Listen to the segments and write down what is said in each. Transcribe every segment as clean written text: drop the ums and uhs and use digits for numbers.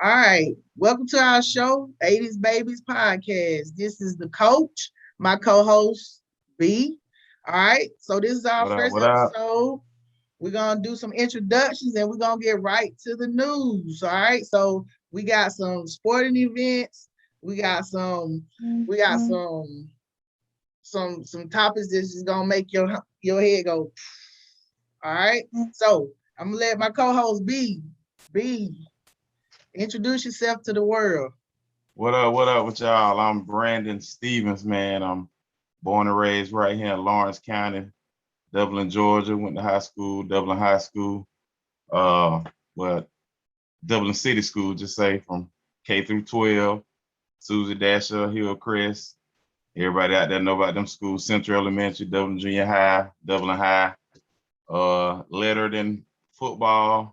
All right. Welcome to our show, 80s Babies Podcast. This is the coach, my co-host, B. All right. So this is our What up? first What up? episode. We're gonna do some introductions and we're gonna get right to the news. All right. So we got some sporting events. We got some, we got some topics that's just gonna make your head go. All right. So I'm gonna let my co-host B introduce yourself to the world. What up? What up with y'all? I'm Brandon Stevens, man. I'm born and raised right here in Lawrence County, Dublin, Georgia. Went to high school, Dublin High School. Uh, well, Dublin City School, just say from K through 12. Susie Dasher, Hillcrest. Everybody out there know about them schools. Central Elementary, Dublin Junior High, Dublin High. Lettered in football,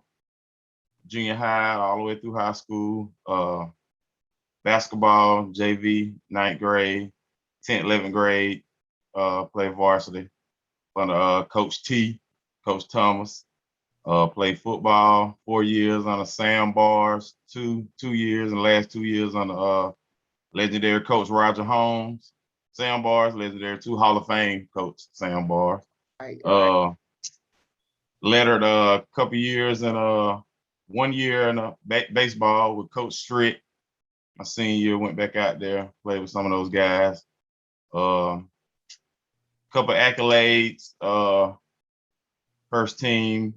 junior high, all the way through high school. Basketball, JV, ninth grade, 10th, 11th grade, played varsity under Coach T, Coach Thomas. Played football 4 years on the Sandbars, two years, and the last 2 years on the legendary Coach Roger Holmes. Sandbars, legendary two Hall of Fame coach Sandbars. Right, right. Uh, Lettered a couple years in 1 year in baseball with Coach Strick. My senior year, went back out there, played with some of those guys. Couple accolades, first team,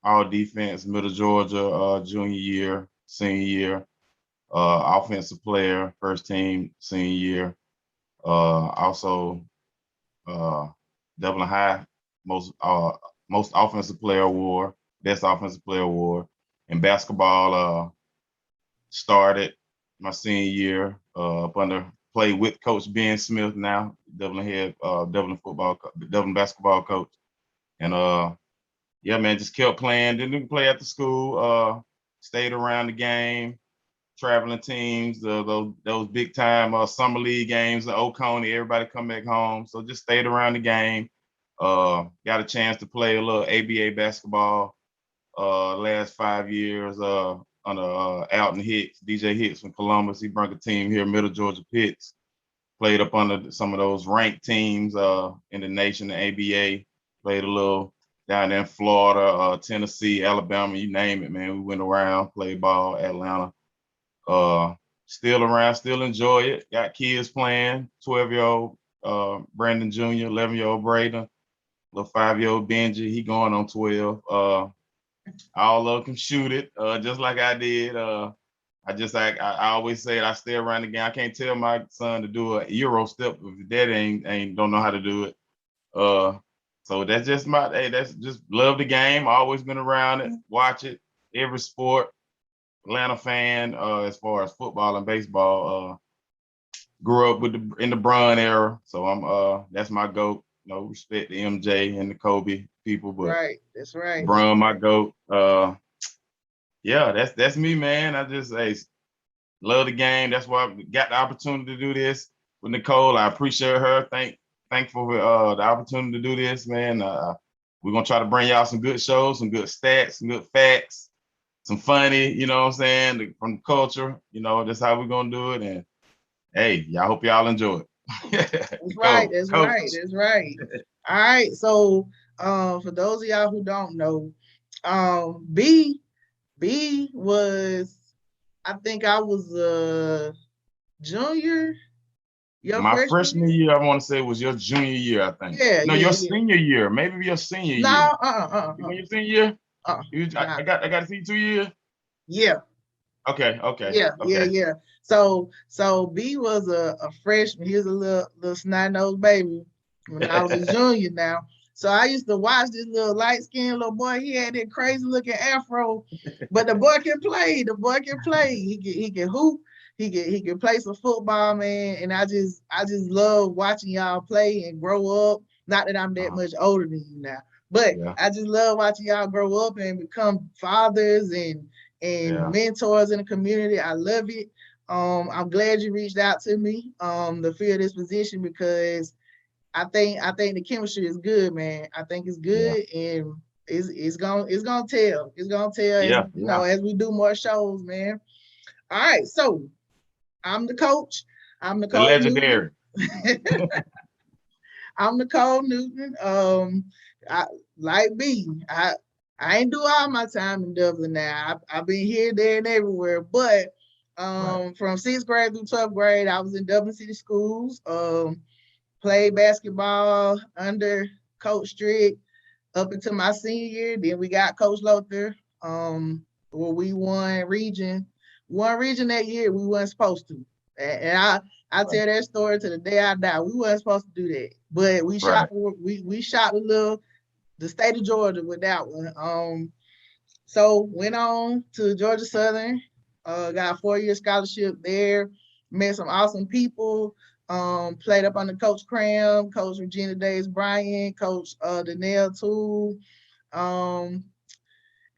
all defense, Middle Georgia, junior year, senior year, offensive player, first team, senior year. Also, Dublin High, most offensive player award, best offensive player award. In basketball, started my senior year up under played with Coach Ben Smith now, Dublin head, Dublin basketball coach. And yeah, man, just kept playing. Didn't play after school. Stayed around the game, traveling teams, those big time summer league games, the Oconee, everybody come back home. So just stayed around the game. Got a chance to play a little ABA basketball last 5 years under Alton Hicks, DJ Hicks from Columbus. He brought a team here, Middle Georgia Pits. Played up under some of those ranked teams in the nation, the ABA. Played a little down there in Florida, Tennessee, Alabama, you name it, man. We went around, played ball, Atlanta. Still around, still enjoy it. Got kids playing, 12-year-old Brandon Jr., 11-year-old Braden, little 5-year-old Benji, he going on 12. All of them can shoot it, just like I did. I always say it, I stay around the game. I can't tell my son to do a Euro step if his dad ain't don't know how to do it. So that's just that's just love the game. Always been around it, watch it, every sport. Atlanta fan, as far as football and baseball. Grew up in the Bron era, so I'm that's my GOAT. Respect the MJ and the Kobe people, but Right. That's right. Bron my GOAT. Yeah, that's me, man. I just love the game. That's why I got the opportunity to do this with Nicole. I appreciate her. Thankful for the opportunity to do this, man. We're gonna try to bring y'all some good shows, some good stats, some good facts, some funny, you know what I'm saying, from the culture. That's how we're gonna do it. And hey, y'all hope y'all enjoy it. That's right. Coach, That's coach. right. That's right. All right. So for those of y'all who don't know, B was, I think I was a junior, your My freshman freshman year. year, I want to say, was your junior year, I think. Yeah, No, yeah, your yeah. senior year, maybe your senior No, year. You mean your senior year? nah, I got to see you 2 years. yeah, Okay, okay, yeah, yeah, okay. yeah. So B was a freshman. He was a little snot nosed baby when I was a junior now. So I used to watch this little light skinned little boy. He had that crazy looking afro, but the boy can play. The boy can play. He can hoop. He can play some football, man. And I just love watching y'all play and grow up. Not that I'm that Uh, much older than you now, but yeah, I just love watching y'all grow up and become fathers and yeah, mentors in the community. I love it. I'm glad you reached out to me to fill this position because I think the chemistry is good, man. I think it's yeah, good and it's gonna tell. It's gonna tell as yeah, yeah. as we do more shows, man. All right, so I'm the coach. I'm The Nicole legendary. Newton. I'm Nicole Newton. I like B. I ain't do all my time in Dublin now. I've been here, there, and everywhere. But from 6th grade through 12th grade, I was in Dublin City Schools. Played basketball under Coach Strick up until my senior year. Then we got Coach Lothar, where we won region. One region that year we weren't supposed to. And I tell that story to the day I die. We weren't supposed to do that. But we shot we shot the state of Georgia with that one. So went on to Georgia Southern, got a 4-year scholarship there, met some awesome people. Played up under Coach Cram, Coach Regina Days Bryant, Coach Danelle Toole.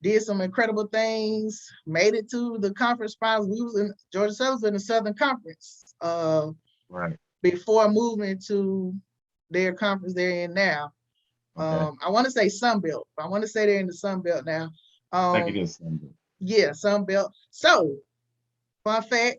Did some incredible things, made it to the conference finals. We was in Georgia Southern was in the Southern Conference before moving to their conference they're in now. I want to say Sun Belt. I want to say they're in the Sun Belt now. I think it is Sun Belt. Yeah, Sun Belt. So, fun fact,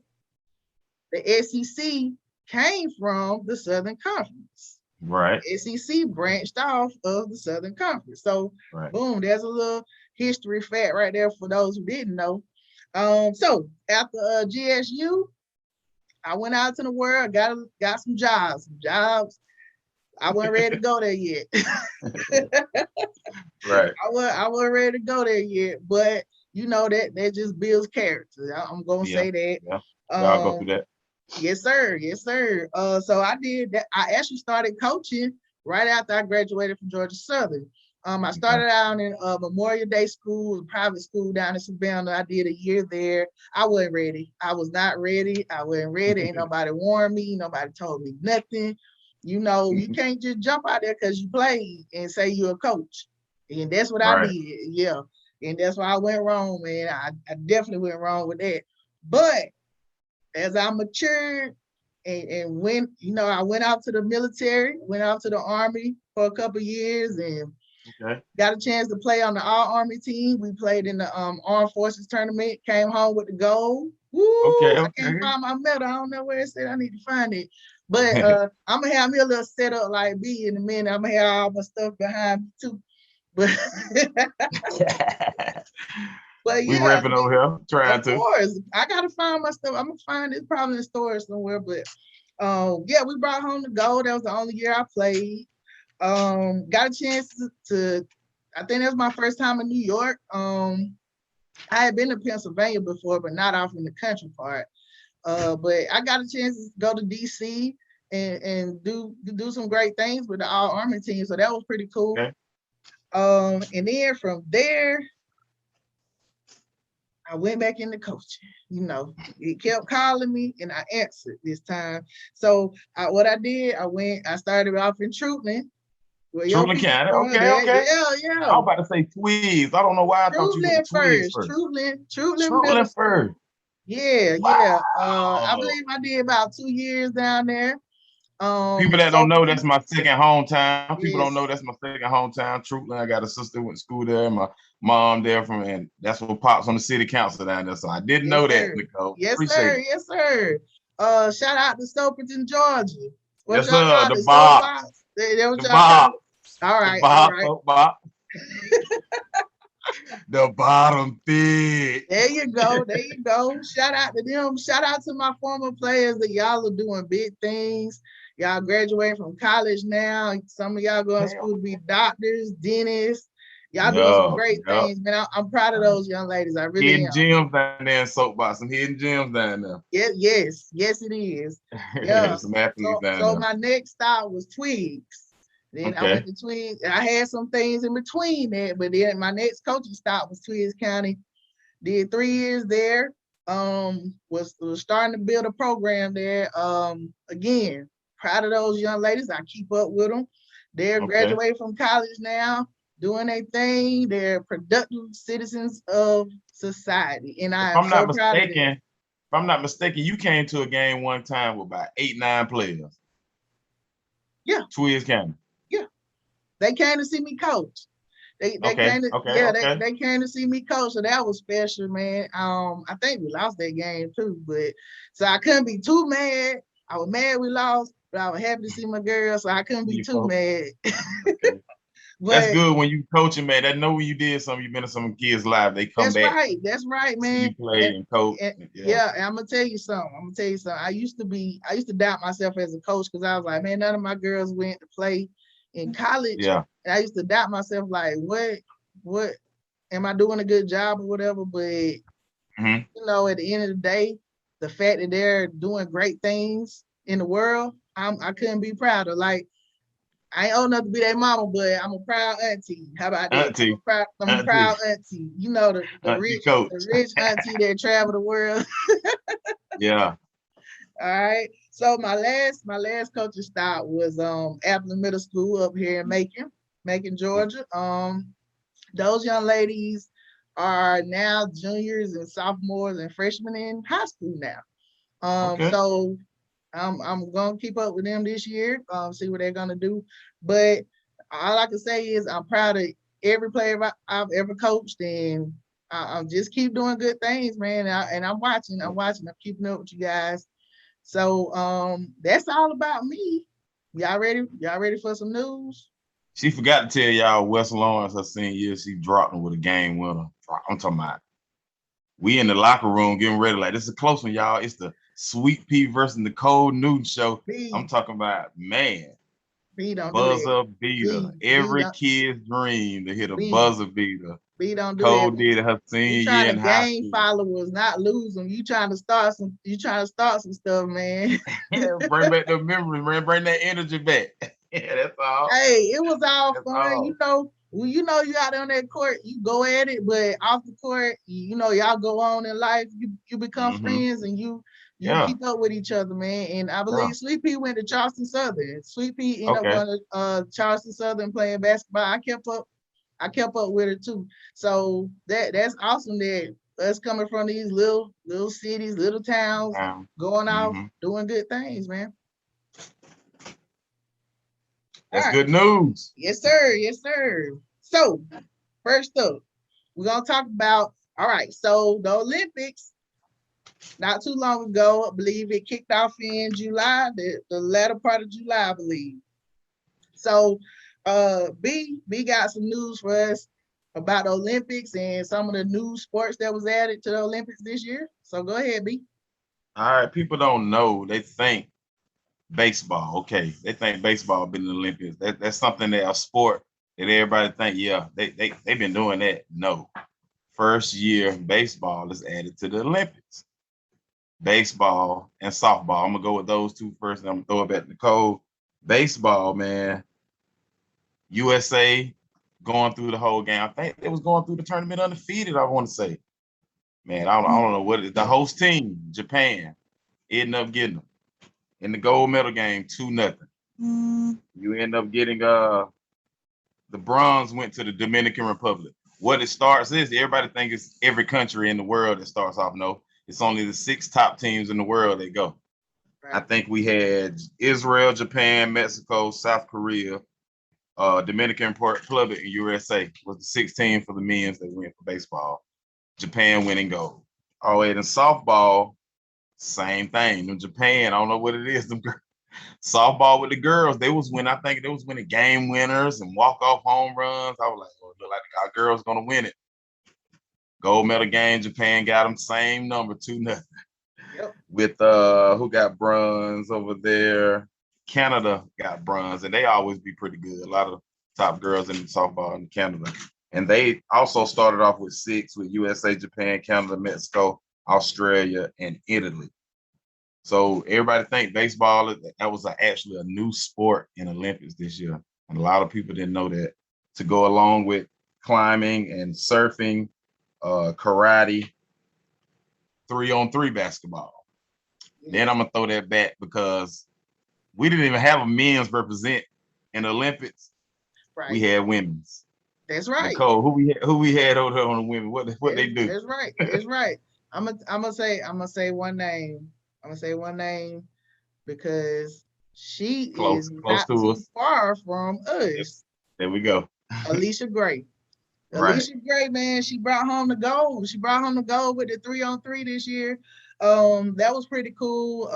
the SEC came from the Southern Conference. Right. SEC branched off of the Southern Conference. So, boom, there's a little history fact right there for those who didn't know. So after GSU, I went out to the world, got some jobs. I wasn't ready to go there yet. Right. I wasn't ready to go there yet, but you know that just builds character. I'm gonna say that. Yeah. Y'all go through that. Yes, sir. Yes, sir. So I did that. I actually started coaching right after I graduated from Georgia Southern. I started out in Memorial Day School, a private school down in Savannah. I did a year there. I wasn't ready. I was not ready. I wasn't ready. Ain't nobody warned me. Nobody told me nothing. You know, you can't just jump out there because you played and say you're a coach. And that's what I did. Yeah. And that's why I went wrong, man. I definitely went wrong with that. But as I matured and when, you know, I went out to the military, went out to the Army for a couple of years and got a chance to play on the All-Army team. We played in the Armed Forces tournament, came home with the gold. Woo! I can't find my medal. I don't know where it said. I need to find it. But I'm going to have me a little setup like B in a minute. I'm going to have all my stuff behind me too. But but yeah, we rapping over here, trying to. Of course, I gotta find my stuff. I'm gonna find it probably in storage somewhere. But yeah, we brought home the gold. That was the only year I played. Got a chance to I think that was my first time in New York. I had been to Pennsylvania before, but not off in the country part. But I got a chance to go to DC and do some great things with the All-Army team. So that was pretty cool. And then from there, I went back into coaching. You know, it kept calling me and I answered this time. So what I did, I started off in Trutland. Trutland County. Okay. Yeah. I was about to say Tweeds. I don't know why I thought you were Tweeds first. Trutland first. Yeah, wow. I believe I did about 2 years down there. People that don't know, that's my second hometown. People don't know that's my second hometown. Trutland. I got a sister went to school there. My mom there and that's what pops on the city council down there. So I didn't know that, Nicole. Yes, sir. Shout out to Stoperton, Georgia. Yes, sir. The Bob. The Bob. All right. Bob. The bottom thing. There you go. Shout out to them. Shout out to my former players that y'all are doing big things. Y'all graduating from college now. Some of y'all going to school to be doctors, dentists. Y'all doing some great things, man. I'm proud of those young ladies. I really am. Hidden gems down there in Soapbox. Some hidden gems down there. Yes, it is. Yeah. So my next stop was Twigs. Then I went to Twigs. I had some things in between that, but then my next coaching stop was Twigs County. Did 3 years there. Was starting to build a program there. Again, proud of those young ladies. I keep up with them. They're graduating from college now, doing their thing. They're productive citizens of society. And I am so proud of them. If I'm not mistaken, you came to a game one time with about 8-9 players. Yeah. Twigs County. Yeah. They came to see me coach. They Okay, came to okay, yeah, okay. they came to see me coach, so that was special, man. I think we lost that game too, but so I couldn't be too mad. I was mad we lost, but I was happy to see my girl, so I couldn't be You too folks. mad. Okay. That's But good when you coaching, man. That know when you did something, you've been in some kids' lives. They come that's back, right. That's right, see man. you play and coach. And Yeah, yeah, and I'm gonna tell you something. I used to doubt myself as a coach because I was like, man, none of my girls went to play in college. yeah. And I used to doubt myself, like, what am I doing a good job or whatever? But Hmm. at the end of the day, the fact that they're doing great things in the world, I couldn't be prouder. Like, I ain't old enough to be their mama, but I'm a proud auntie. How about that? Auntie, I'm a auntie, proud auntie. The auntie coach. rich auntie that travel the world. Yeah. All right. So my last coaching stop was Appleton Middle School up here in Macon, Georgia. Those young ladies are now juniors and sophomores and freshmen in high school now. Okay. So I'm gonna keep up with them this year, see what they're gonna do. But all I can say is I'm proud of every player I've ever coached, and I'm just keep doing good things, man. I'm watching, I'm keeping up with you guys. So that's all about me. Y'all ready? Y'all ready for some news? She forgot to tell y'all West Lawrence her senior year, she dropped him with a game winner. I'm talking about we in the locker room getting ready. Like, this is a close one, y'all. It's the Sweet Pea versus Nicole Newton show. I'm B, talking about, man, B don't do that. buzzer beater. B Every don't kid's dream to hit a B buzzer beater. B don't do Cole that. did it her You senior trying year to in high gain school. followers, not lose them. You trying to start some. You trying to start some stuff, man. Bring back the memories, man. Bring that energy back. Yeah, that's all. Hey, it was all That's fun. all. When you out on that court, you go at it, but off the court, y'all go on in life. You become Mm-hmm. friends and you Yeah. keep up with each other, man. And I Yeah. believe Sweet Pea went to Charleston Southern. Sweet Pea ended up Okay. going to Charleston Southern playing basketball. I kept up with her too. So that's awesome that us coming from these little cities, little towns, going off, Mm-hmm. doing good things, man. All That's right. good news. Yes, sir. Yes, sir. So, first up, we're going to talk about, all right, so the Olympics, not too long ago, I believe it kicked off in July, the latter part of July, I believe. So, B got some news for us about the Olympics and some of the new sports that was added to the Olympics this year. So, go ahead, B. All right. People don't know. They think baseball. Okay. They think baseball been in the Olympics. That's something that a sport that everybody think, yeah, they've been doing that. No. First year baseball is added to the Olympics. Baseball and softball. I'm gonna go with those two first, and I'm gonna throw it back to Nicole. Baseball, man. USA going through the whole game. I think they was going through the tournament undefeated. I want to say, man, I don't know what it is. The host team, Japan, ended up getting them in the gold medal game, 2-0. You end up getting the bronze went to the Dominican Republic. What it starts is everybody thinks it's every country in the world that starts off. No, it's only the 6 top teams in the world that go. I think we had Israel, Japan, Mexico, South Korea, Dominican Republic, and USA was the 16 for the men's that went for baseball. Japan winning gold. Oh, and in softball, same thing. In Japan, I don't know what it is. Softball with the girls, I think they was winning game winners and walk-off home runs. I was like, oh, look like our girls gonna win it. Gold medal game, Japan got them same number, 2-0. Yep. With who got bronze over there? Canada got bronze, and they always be pretty good. A lot of top girls in softball in Canada. And they also started off with 6 with USA, Japan, Canada, Mexico, Australia, and Italy. So everybody think baseball, that was actually a new sport in Olympics this year. And a lot of people didn't know that. To go along with climbing and surfing, karate, 3-on-3 basketball. Then I'm gonna throw that back because we didn't even have a men's represent in the Olympics. Right. We had women's. That's right. Nicole, who we had over there on the women? What they do? That's right. That's right. I'm gonna say one name. I'm gonna say one name because she Close is to not too us. far from us. There we go. Alicia Gray. Right. Alicia Gray, man, she brought home the gold. She brought home the gold with the 3-on-3 this year. That was pretty cool.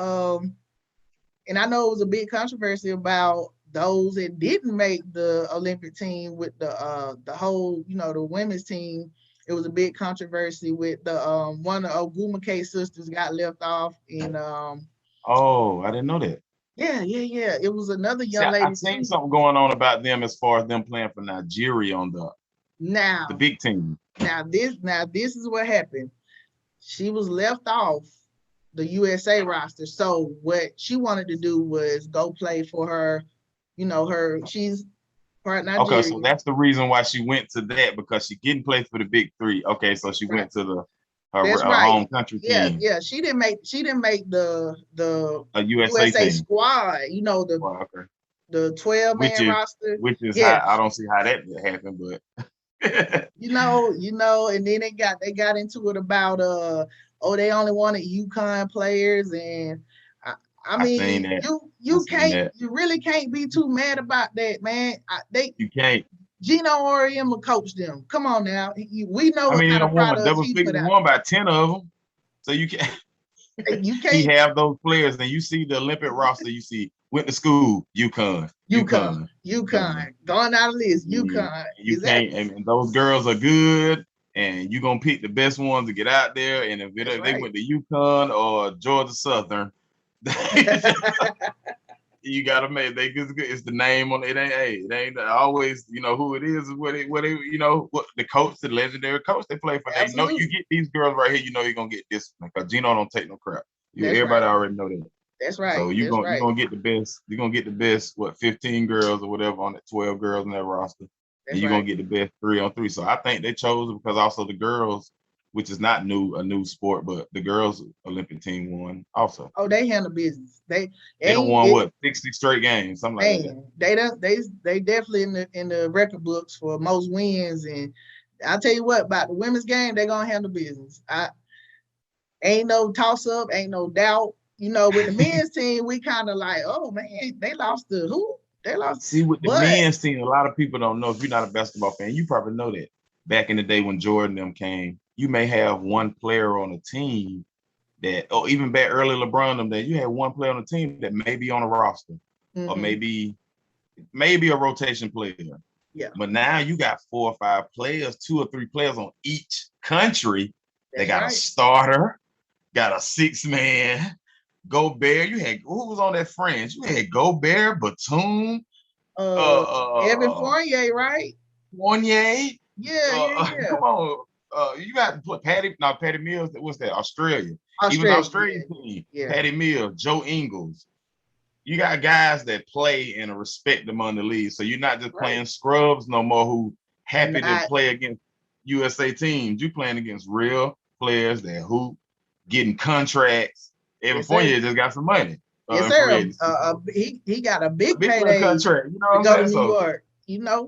And I know it was a big controversy about those that didn't make the Olympic team with the whole, the women's team. It was a big controversy with the one of Ogumake sisters got left off, and Oh, I didn't know that. yeah. It was another See, young lady I've seen too. something going on about them as far as them playing for Nigeria on the Now, big team. Now this is what happened. She was left off the USA roster. So what she wanted to do was go play for her, she's part Nigerian. Okay, so that's the reason why she went to that, because she didn't play for the big three. Okay, so she went to her home country team. Yeah. She didn't make the USA team. squad, the 12-man roster. Which is how I don't see how that happened, but and then they got into it about they only wanted UConn players, and I mean you really can't be too mad about that, man. You can't. Gino Auriemma coached them. Come on now, we know. I mean, he won double figures, won by 10 of them, so you can't. You can't. He have those players, and you see the Olympic roster. You see went to school, UConn. Going down the list, UConn. You can't, and those girls are good, and you're gonna pick the best ones to get out there. And if they went to UConn or Georgia Southern, you gotta make it's the name on it. It ain't always who it is. What the coach, the legendary coach they play for. They know you get these girls right here. You're gonna get discipline because Gino don't take no crap. Everybody already know that. That's right. So you're gonna get the best. You're gonna get the best. 15 girls or whatever on that 12 girls in that roster, and you're gonna get the best 3-on-3. So I think they chose it because also the girls, which is not a new sport, but the girls Olympic team won also. Oh, they handle business. They don't won 60 straight games, something like that. They definitely in the record books for most wins. And I'll tell you what, about the women's game, they're gonna handle business. Ain't no toss up, ain't no doubt. With the men's team, we kind of like, oh man, they lost to who? They lost. See, with the men's team, a lot of people don't know. If you're not a basketball fan, you probably know that. Back in the day when Jordan them came, you may have one player on a team that, or even back early LeBron them, that you had one player on a team that may be on a roster, or maybe a rotation player. Yeah. But now you got 4 or 5 players, 2 or 3 players on each country. They got a starter, got a 6-man. Gobert, you had who was on that fringe? You had Gobert, Batum, Evan Fournier, right? Fournier. Yeah. Come on. You got to put Patty Mills. What's that? Australia. Even Australian team. Yeah. Patty Mills, Joe Ingles. You got guys that play and respect among the league. So you're not just playing scrubs no more who happy to play against USA teams. You playing against real players that hoop, getting contracts. Evan Fournier just got some money. Yes, sir. He got a big payday contract. You know what I'm saying? New York.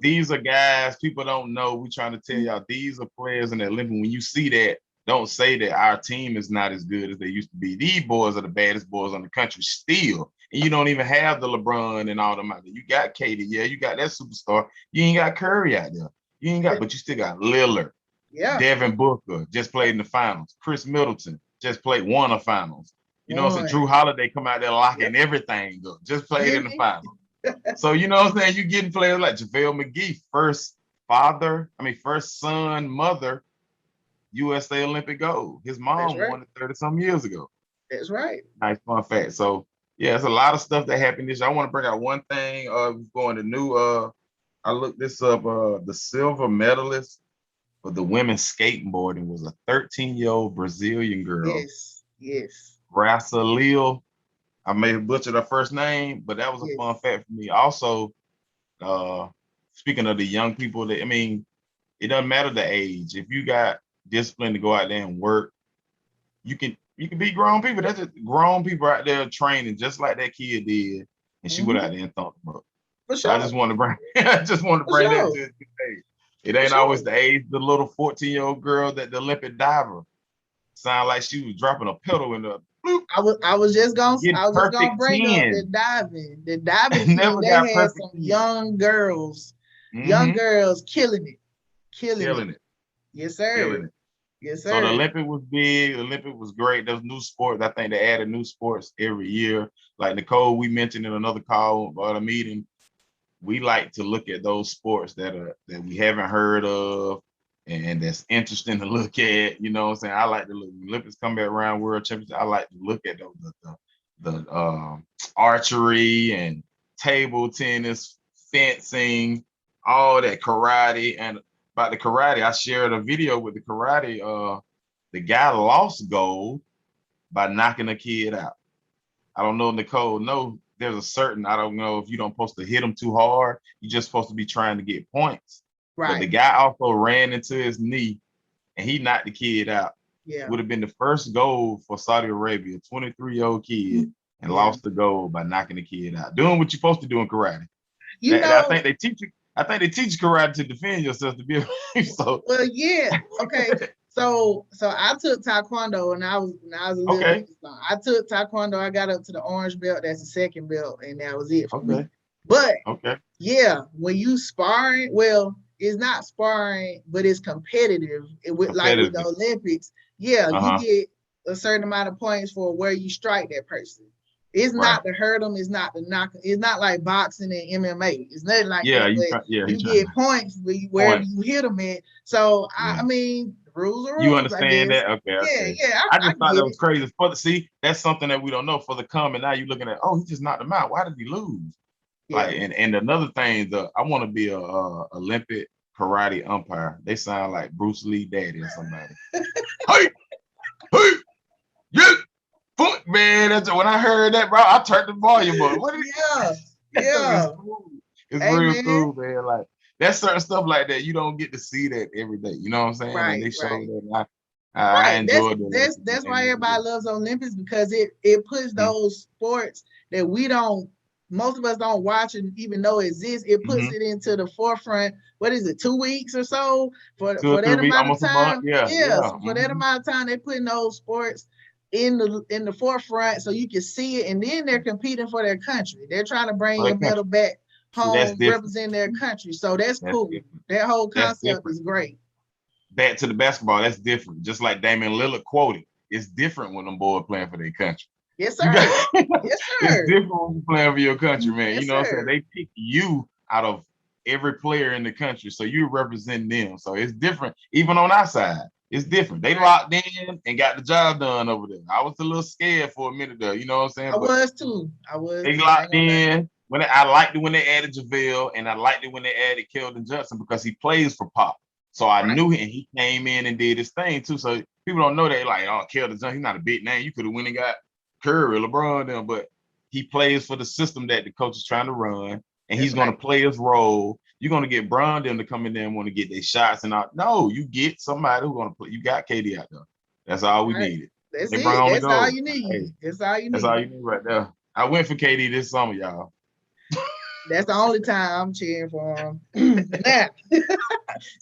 These are guys people don't know. We're trying to tell y'all these are players in the Olympics. When you see that, don't say that our team is not as good as they used to be. These boys are the baddest boys on the country still. And you don't even have the LeBron and all them out there. You got Katie, you got that superstar. You ain't got Curry out there. But you still got Lillard. Yeah. Devin Booker just played in the finals. Chris Middleton just won the finals. You know what I'm saying? Drew Holiday come out there locking everything up. Just played in the finals. So you know what I'm saying? You getting players like JaVale McGee, first son, mother, USA Olympic gold. His mom won it 30-some years ago. That's right. Nice fun fact. So yeah, it's a lot of stuff that happened this year. I want to bring out one thing. Going to new. I looked this up. The silver medalist for the women's skateboarding was a 13-year-old Brazilian girl. Yes. Brasileiro. I may have butchered her first name, but that was a fun fact for me. Also, speaking of the young people, it doesn't matter the age. If you got discipline to go out there and work, you can be grown people. That's just grown people out there training just like that kid did, and she went out there and thumped them up. For sure. So I just want to bring that to the age. It ain't always the age. The little 14-year-old girl that the Olympic diver sound like she was dropping a pedal in the. I was just gonna bring up the diving. The diving team, they had some young girls killing it. killing killing it. it, Yes, sir. killing it. Yes, So the sir. Olympic was big. The Olympic was great. Those new sports. I think they added new sports every year. Like Nicole, we mentioned in another call or a meeting, we like to look at those sports that we haven't heard of and that's interesting to look at. You know what I'm saying? I like to look. Olympics come back around, World Championships. I like to look at those the archery and table tennis, fencing, all that karate. And about the karate, I shared a video with the karate. The guy lost gold by knocking a kid out. I don't know, Nicole. No, there's a certain, I don't know if you don't supposed to hit him too hard. You're just supposed to be trying to get points. But the Right. guy also ran into his knee and he knocked the kid out. Yeah. Would have been the first goal for Saudi Arabia, 23-year-old kid, and Yeah. lost the goal by knocking the kid out. Doing what you're supposed to do in karate. You I know, think they teach you. I think they teach karate to defend yourself to be so. well, yeah. Okay. So I took Taekwondo when I was a little Okay. kid. I took Taekwondo. I got up to the orange belt. That's the second belt, and that was it for me. Okay. But Okay. yeah, when you sparring, well, it's not sparring, but it's competitive. Like with the Olympics, yeah, you get a certain amount of points for where you strike that person. It's not to hurt them. It's not to knock. It's not like boxing and MMA. It's nothing like that. You get points wherever you hit them at. So I mean, rules are rules. You understand that? Okay. Yeah. I just thought that was crazy. See, that's something that we don't know for the coming. Now you're looking at, oh, he just knocked him out. Why did he lose? Yeah. Like, and another thing, I want to be a Olympic karate umpire. They sound like Bruce Lee daddy or somebody. Hey, yeah. Fuck, man, that's when I heard that, bro. I turned the volume up. What is yeah. It's real cool, man. Like that's certain stuff like that. You don't get to see that every day. You know what I'm saying? Right. And they show that. I enjoy that. That's why everybody loves Olympics, because it puts those sports that most of us don't watch and even know exist. It puts it into the forefront. What is it, 2 weeks or so for that amount of time? Yeah. So for that amount of time, they're putting those sports in the forefront so you can see it, and then they're competing for their country. They're trying to bring your medal back home, represent their country. So that's cool. That whole concept is great. Back to the basketball, that's different. Just like Damian Lillard quoted, it's different when them boys playing for their country. Yes, sir. Yes, sir. It's different when you playing for your country, man. Yes, you know what I'm saying? They pick you out of every player in the country, so you represent them. So it's different, even on our side. It's different. They locked in and got the job done over there. I was a little scared for a minute there. You know what I'm saying? I was too. They locked in. I liked it when they added JaVale, and I liked it when they added Keldon Johnson because he plays for Pop. So I knew him. He came in and did his thing too. So people don't know that, like, oh, Keldon Johnson, he's not a big name. You could have went and got Curry, LeBron, them, but he plays for the system that the coach is trying to run, and he's going to play his role. You're going to get Bron them to come in there and want to get their shots and all. No, you get somebody who's going to play. You got KD out there. That's all we needed. That's it. That's all you need. Hey, that's all you need. That's all you need right there. I went for KD this summer, y'all. That's the only time I'm cheering for him. Now,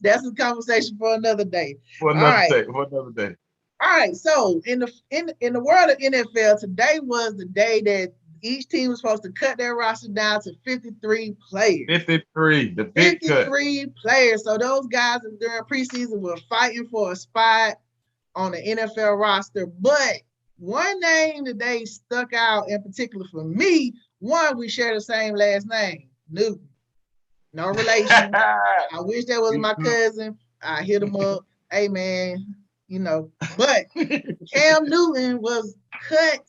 that's a conversation for another day. For another day. All right. So in the world of NFL, today was the day that each team was supposed to cut their roster down to 53 players. 53, the big 53 players. So those guys during preseason were fighting for a spot on the NFL roster. But one name that they stuck out in particular for me, one, we share the same last name, Newton. No relation. I wish that was my cousin. I hit him up. Hey, man, you know. But Cam Newton was cut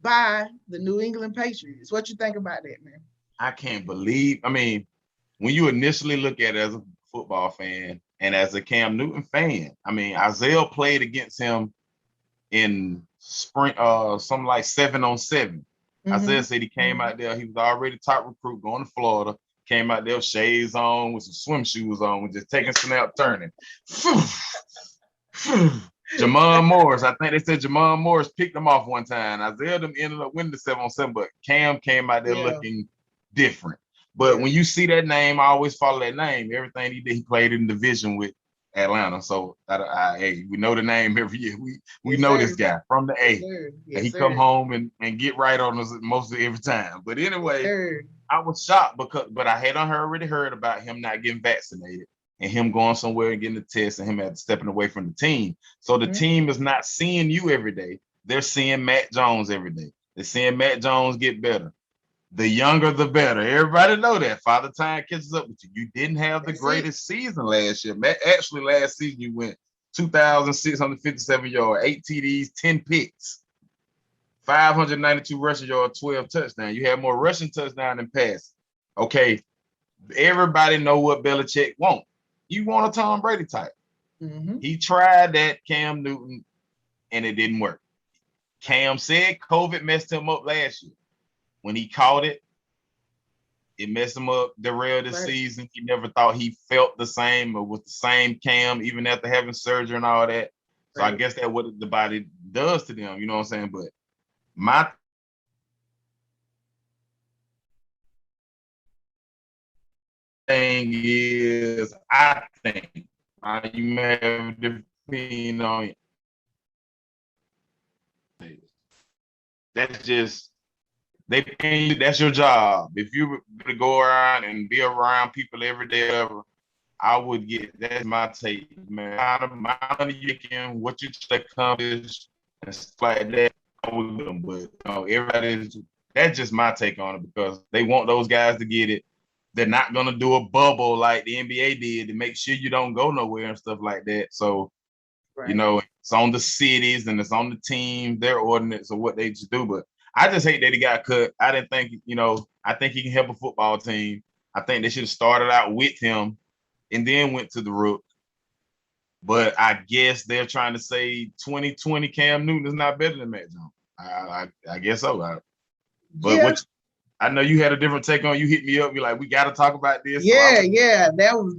by the New England Patriots. What you think about that, man? I can't believe. I mean, when you initially look at it as a football fan and as a Cam Newton fan, I mean, Isaiah played against him in spring, something like 7-on-7. Isaiah said he came out there. He was already top recruit going to Florida. Came out there with shades on, with some swim shoes on, with just taking snap, turning. Jamon Morris, I think they said Jamon Morris picked him off one time. Isaiah them ended up winning the 7-on-7, but Cam came out there looking different. But when you see that name, I always follow that name. Everything he did, he played in division with Atlanta. So hey, we know the name every year. We know this guy from the A. And he come home and get right on us mostly every time. But anyway, I was shocked but I had already heard about him not getting vaccinated. and him going somewhere and getting a test and him stepping away from the team. So the team is not seeing you every day. They're seeing Matt Jones every day. They're seeing Matt Jones get better. The younger, the better. Everybody know that. Father Time catches up with you. You didn't have the greatest season last year. Actually, last season you went 2,657 yards, 8 TDs, 10 picks, 592 rushing yards, 12 touchdowns. You had more rushing touchdowns than passing. Okay, everybody know what Belichick wants. You want a Tom Brady type. He tried that, Cam Newton, and it didn't work. Cam said COVID messed him up last year. When he caught it, it messed him up, derailed the season. He never thought he felt the same or with the same Cam, even after having surgery and all that. So I guess that's what the body does to them, you know what I'm saying? But my thing is, I think you may have a different opinion on it. That's just, they pay you, that's your job. If you were to go around and be around people every day ever, I would get, that's my take, man. How money you can, what you accomplish, and stuff like that, I would with them. But that's just my take on it, because they want those guys to get it. They're not gonna do a bubble like the NBA did to make sure you don't go nowhere and stuff like that. So, you know, it's on the cities and it's on the team, their ordinance of what they just do. But I just hate that he got cut. I didn't think, you know, I think he can help a football team. I think they should have started out with him and then went to the Rook. But I guess they're trying to say 2020 Cam Newton is not better than Matt Jones. I guess so. But I know you had a different take on. You hit me up. You're like, we got to talk about this. Yeah, that was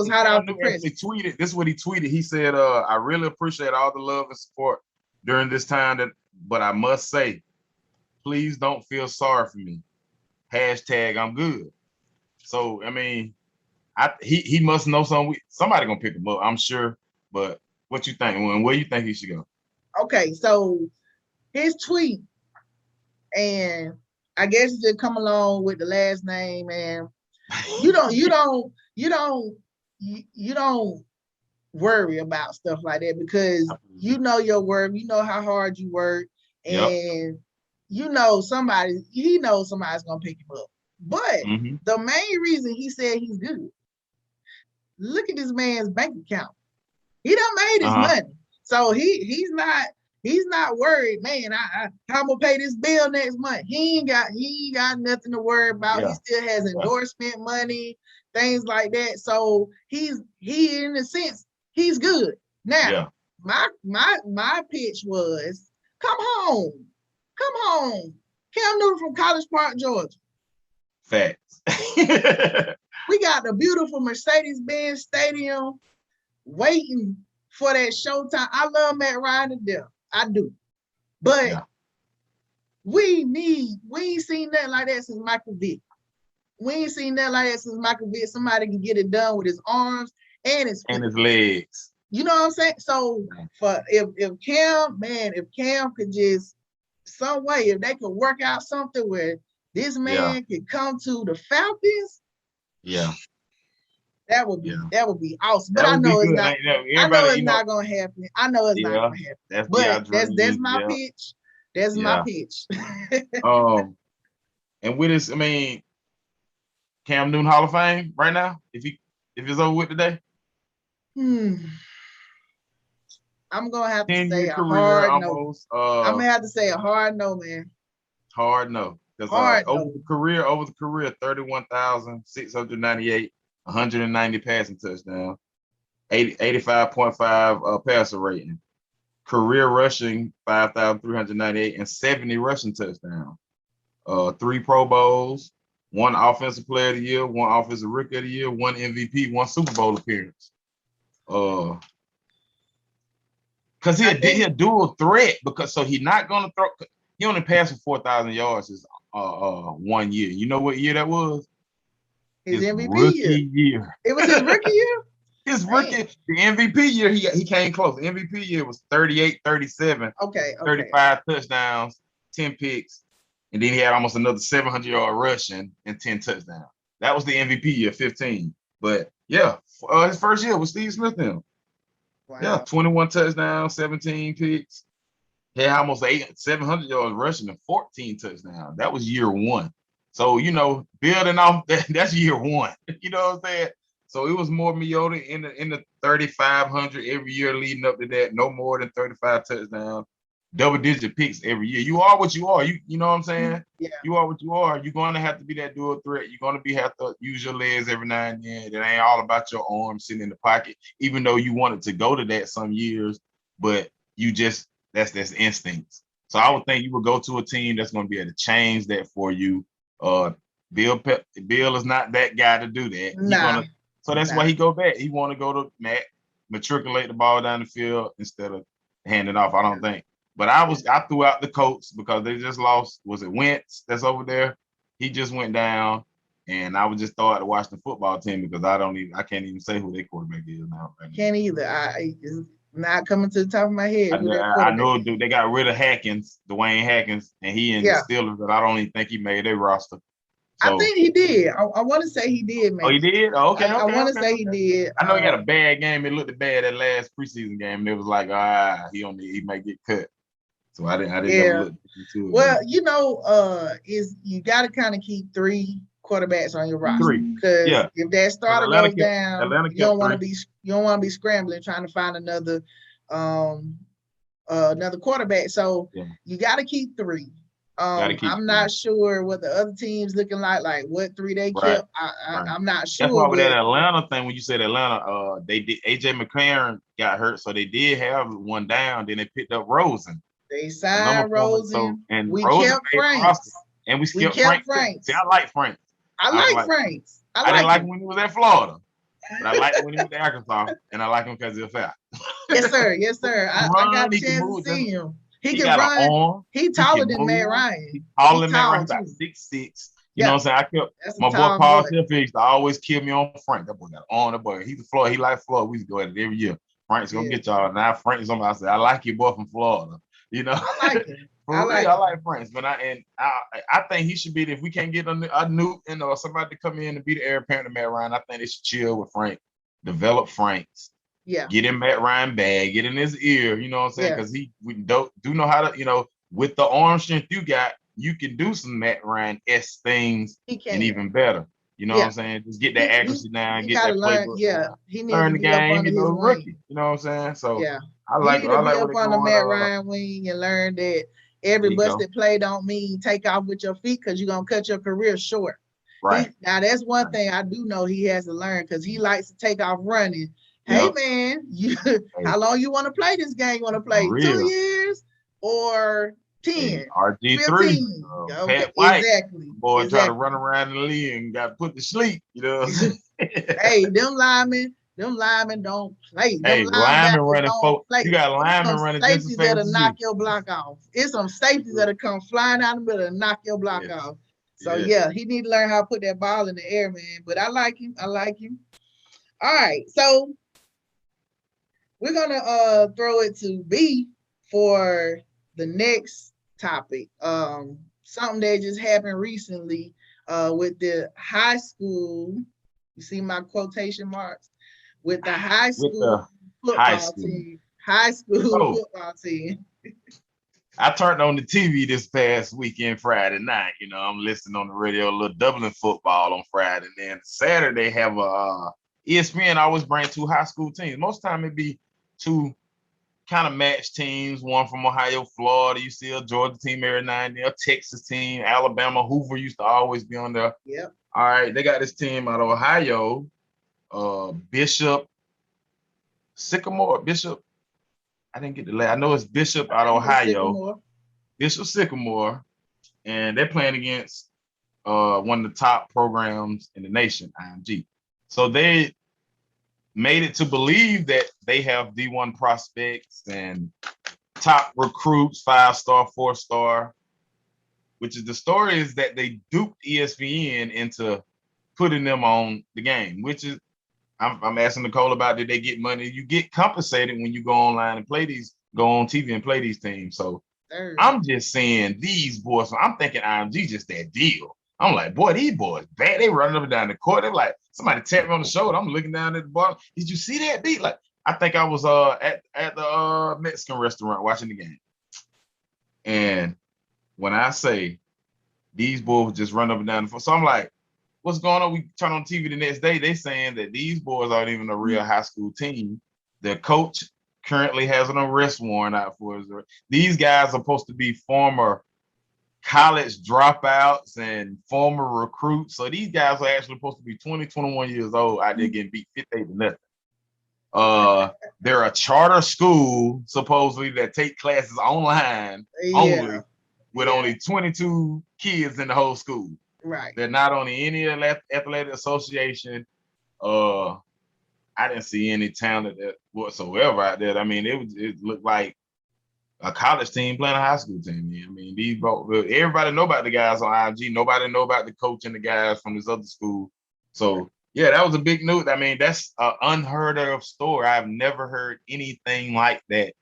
hot off the press. He tweeted. This is what he tweeted. He said, "I really appreciate all the love and support during this time. But I must say, please don't feel sorry for me. Hashtag I'm good." So I mean, he must know something. Somebody gonna pick him up, I'm sure. But what you think? Where you think he should go? Okay, so his tweet. And I guess it just come along with the last name, and you don't worry about stuff like that, because you know your work, you know how hard you work, and you know he knows somebody's gonna pick him up. But the main reason he said he's good, look at this man's bank account. He done made his money, so he's not worried, man. I'm gonna pay this bill next month. He ain't got nothing to worry about. He still has endorsement money, things like that. So he in a sense, he's good. Now, my pitch was, come home. Cam Newton from College Park, Georgia. Facts. We got the beautiful Mercedes-Benz Stadium waiting for that showtime. I love Matt Ryan to death. I do. But we ain't seen nothing like that since Michael Vick. Somebody can get it done with his arms and his legs. You know what I'm saying? So if Cam could just some way, if they could work out something where this man could come to the Falcons, that would be awesome. But I know it's not. I know it's not gonna happen. That's my pitch. That's my pitch. And with this, I mean, Cam Newton Hall of Fame right now. If it's over with today, I'm gonna have to say a hard no. I'm gonna have to say a hard no, man. Hard no. Because over the career, 31,698. 190 passing touchdowns, 85.5 passer rating, career rushing 5,398, and 70 rushing touchdowns. 3 Pro Bowls, 1 Offensive Player of the Year, 1 Offensive Rookie of the Year, 1 MVP, 1 Super Bowl appearance. Because he's a dual threat, because he's not gonna throw. He only passed for 4,000 yards this 1 year. You know what year that was? His MVP year. It was his rookie year? The MVP year, he came close. The MVP year was 38, 37. Okay. 35 touchdowns, 10 picks. And then he had almost another 700-yard rushing and 10 touchdowns. That was the MVP year, 15. But yeah, his first year with Steve Smith then. Yeah, Wow. 21 touchdowns, 17 picks. He had almost 700 yards rushing and 14 touchdowns. That was year one. So, building off that's year one. You know what I'm saying? So it was more Mariota in the 3,500 every year leading up to that. No more than 35 touchdowns, double-digit picks every year. You are what you are. You know what I'm saying? Yeah. You are what you are. You're going to have to be that dual threat. You're going to have to use your legs every now and then. It ain't all about your arm sitting in the pocket, even though you wanted to go to that some years, but you just that's instincts. So I would think you would go to a team that's going to be able to change that for you. Bill is not that guy to do that. Nah. So that's why he go back. He want to go to Matt, matriculate the ball down the field instead of handing off. I don't think. But I threw out the Colts because they just lost. Was it Wentz that's over there? He just went down, and I would just throw out the Washington football team because I can't even say who their quarterback is now. Can't either. It's not coming to the top of my head. I know, dude. They got rid of Dwayne Haskins, and he in the Steelers, but I don't even think he made their roster. So, I think he did. I want to say he did. Maybe. Oh, he did? Oh, okay. I want to say he did. I know he had a bad game. It looked bad that last preseason game, and it was like, he might get cut. So I didn't look into it. Well, is you got to kind of keep 3 quarterbacks on your roster because if that starter goes down, you don't want to be scrambling trying to find another quarterback. So you got to keep 3. I'm not sure what the other teams looking like what 3 they kept. I'm not sure. That's why with that Atlanta thing, when you said Atlanta, they did AJ McCarron got hurt, so they did have one down. Then they picked up Rosen. They signed Rosen, and we Rosen kept Franks. And we kept Franks. See, I like Franks. I like Franks. I didn't like him when he was at Florida, but I liked him when he was at Arkansas, and I like him because he's fast. Yes, sir. Yes, sir. I got a chance to see him. He can run. He taller than Matt Ryan. He's taller than Matt Ryan. He's about 6'6". You know what I'm saying? I kept my boy Paul Selfish to always kill me on Frank. That boy got on the boy. He's a Florida. He like Florida. We used to go at it every year. Frank's gonna get y'all. Now Frank's on. I said, I like your boy from Florida. I like him. I like Franks, but I think he should be. If we can't get a new, somebody to come in and be the heir apparent to Matt Ryan, I think they should chill with Frank, develop Franks, get in Matt Ryan bag, get in his ear. You know what I'm saying? Because we do know how to. With the arm strength you got, you can do some Matt Ryan-esque things and even better. You know what I'm saying? Just get that accuracy down, get that playbook. He learn the game. He's a rookie. You know what I'm saying? So I like be up on the Matt Ryan wing and learn that every busted play don't mean take off with your feet because you're gonna cut your career short. Right. Now that's one thing I do know he has to learn because he likes to take off running. Hey man, how long you want to play this game? You want to play 2 years or 10? RG3. Pat White. Exactly. Boy, try to run around the league and got put to sleep. You know what I'm saying? Hey, them linemen don't play. Hey, linemen running folk. You got linemen running just safeties that'll knock your block off. It's some safeties that'll come flying out the middle and knock your block off. So he need to learn how to put that ball in the air, man. But I like him. All right, so we're gonna throw it to B for the next topic. Something that just happened recently with the high school. You see my quotation marks with the high school football team. High school football team. I turned on the TV this past weekend, Friday night. I'm listening on the radio, a little Dublin football on Friday. And then Saturday have a ESPN always bring 2 high school teams. Most of the time it be 2 kind of match teams, one from Ohio, Florida. You see a Georgia team every now and then, a Texas team, Alabama, Hoover used to always be on there. Yep. All right, they got this team out of Ohio, Bishop Sycamore. I didn't get the last. I know it's Bishop out of Ohio. Bishop Sycamore, and they're playing against one of the top programs in the nation, IMG. So they made it to believe that they have D1 prospects and top recruits, 5-star, 4-star, which is the story is that they duped ESPN into putting them on the game, which is, I'm asking Nicole about, did they get money? You get compensated when you go online and go on TV and play these teams. So I'm just saying these boys, I'm thinking IMG just that deal. I'm like, boy, these boys bad. They running up and down the court. They're like, somebody tapped me on the shoulder. I'm looking down at the bottom. Did you see that beat? Like, I think I was at the Mexican restaurant watching the game. And when I say these boys just run up and down the floor, so I'm like, what's going on? We turn on TV the next day. They saying that these boys aren't even a real high school team. Their coach currently has an arrest warrant out for us. These guys are supposed to be former college dropouts and former recruits. So these guys are actually supposed to be 20, 21 years old out there getting beat 58 to nothing. They're a charter school, supposedly, that take classes online only, with only 22 kids in the whole school. Right. They're not on any athletic association. I didn't see any talent whatsoever out there. I mean, it looked like a college team playing a high school team. I mean, everybody know about the guys on IG. Nobody know about the coach and the guys from this other school. So yeah, that was a big news. I mean, that's an unheard of story. I've never heard anything like that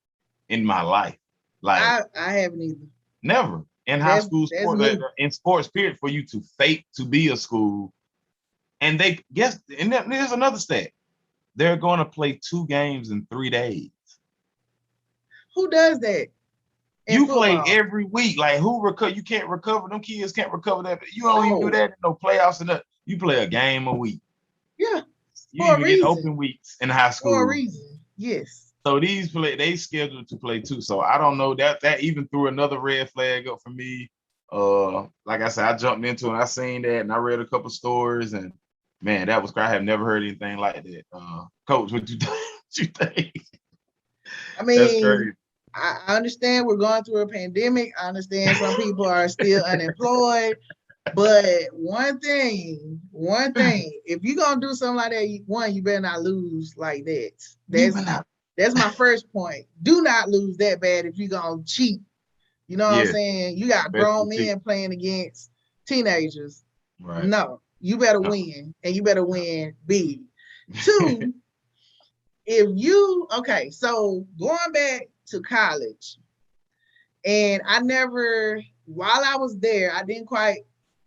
in my life. Like I haven't either. Never in high school sports, in sports period, for you to fake to be a school. And and there's another stat. They're going to play 2 games in 3 days. Who does that? You play every week. Like, who recover? You can't recover. Them kids can't recover that. You don't even do that in no playoffs and nothing. You play a game a week. Yeah. You even get open weeks in high school. For a reason. Yes. So they scheduled to play 2. So I don't know, that even threw another red flag up for me. Like I said, I jumped into it and I seen that and I read a couple stories and man, that was crazy. I have never heard anything like that. Coach, what you think? I mean, that's crazy. I understand we're going through a pandemic. I understand some people are still unemployed. But one thing, if you're gonna do something like that, you better not lose like that. That's my first point. Do not lose that bad if you're gonna cheat. You know what I'm saying? You got grown men playing against teenagers. Right. No, you better win, and you better win big. 2, so going back to college, and while I was there, I didn't quite.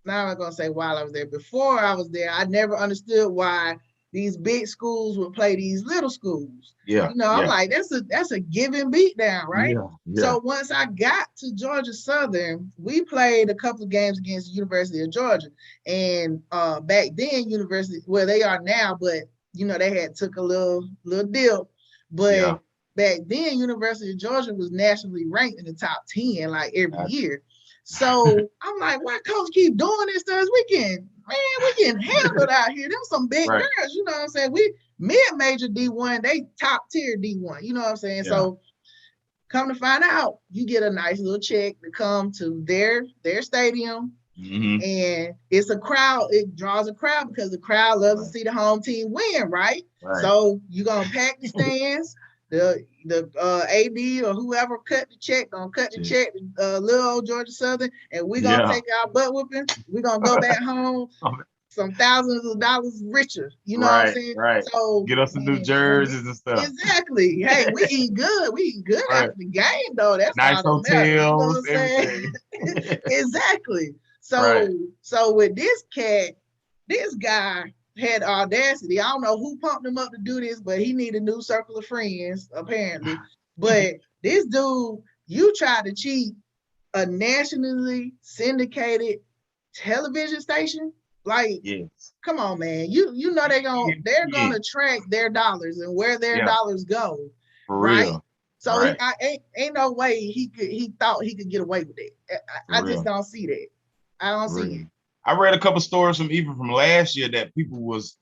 Now I'm not gonna say while I was there. Before I was there, I never understood why these big schools would play these little schools. Yeah. I'm like, that's a given beat down, right? Yeah. So once I got to Georgia Southern, we played a couple of games against the University of Georgia. And back then, University, where they are now, but they had took a little dip. But back then, University of Georgia was nationally ranked in the top 10 like every year. So I'm like, why coach keep doing this to us? We getting handled out here. Them some big girls, you know what I'm saying? We mid-major D1, they top tier D1, you know what I'm saying? Yeah. So come to find out, you get a nice little check to come to their stadium. Mm-hmm. And it's a crowd, it draws a crowd because the crowd loves to see the home team win, right? So you're gonna pack the stands. The AD or whoever cut the check, gonna cut the check, little old Georgia Southern, and we're gonna take our butt whooping. We're gonna go back home some thousands of dollars richer. You know what I'm saying? Right. So get us some new jerseys and stuff. Exactly. Hey, we eat good. We eat good after the game, though. That's nice hotels, everything. Exactly. So with this cat, this guy had audacity. I don't know who pumped him up to do this, but he needed a new circle of friends, apparently. But this dude, you tried to cheat a nationally syndicated television station? Like, come on, man. You know they're gonna track their dollars and where their dollars go. For real. So ain't no way he thought he could get away with it. I just don't see that. I don't see it. I read a couple stories from last year that people was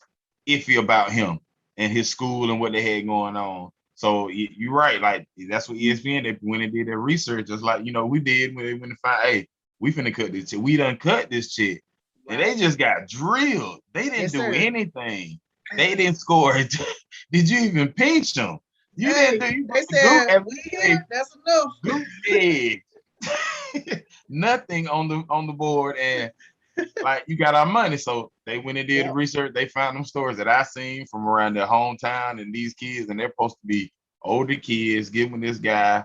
iffy about him and his school and what they had going on. So you're right. Like, that's what ESPN, they went and did their research, just like, we did when they went to find, hey, we finna cut this shit. We done cut this shit. And they just got drilled. They didn't do anything. They didn't score. Did you even pinch them? You didn't do. They said, that's enough. Nothing on the board, and like, you got our money. So they went and did the research. They found them stories that I seen from around their hometown, and these kids, and they're supposed to be older kids giving this guy.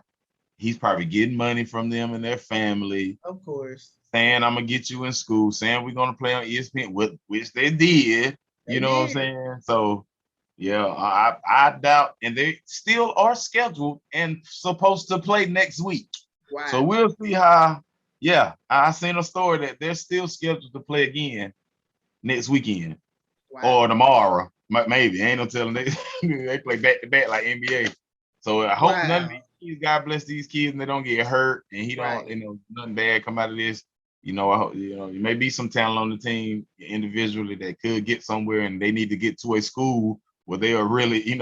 He's probably getting money from them and their family. Of course. saying I'm gonna get you in school, saying we're gonna play on ESPN, which they did. They You know what I'm did. saying? So yeah, I doubt, and they still are scheduled and supposed to play next week. Wow. So we'll see how. Yeah, I seen a story that they're still scheduled to play again next weekend or tomorrow. Maybe ain't no telling. They play back to back like NBA. So I hope none of these kids, God bless these kids, and they don't get hurt, and he don't, nothing bad come out of this. I hope, there may be some talent on the team individually that could get somewhere, and they need to get to a school where they are really,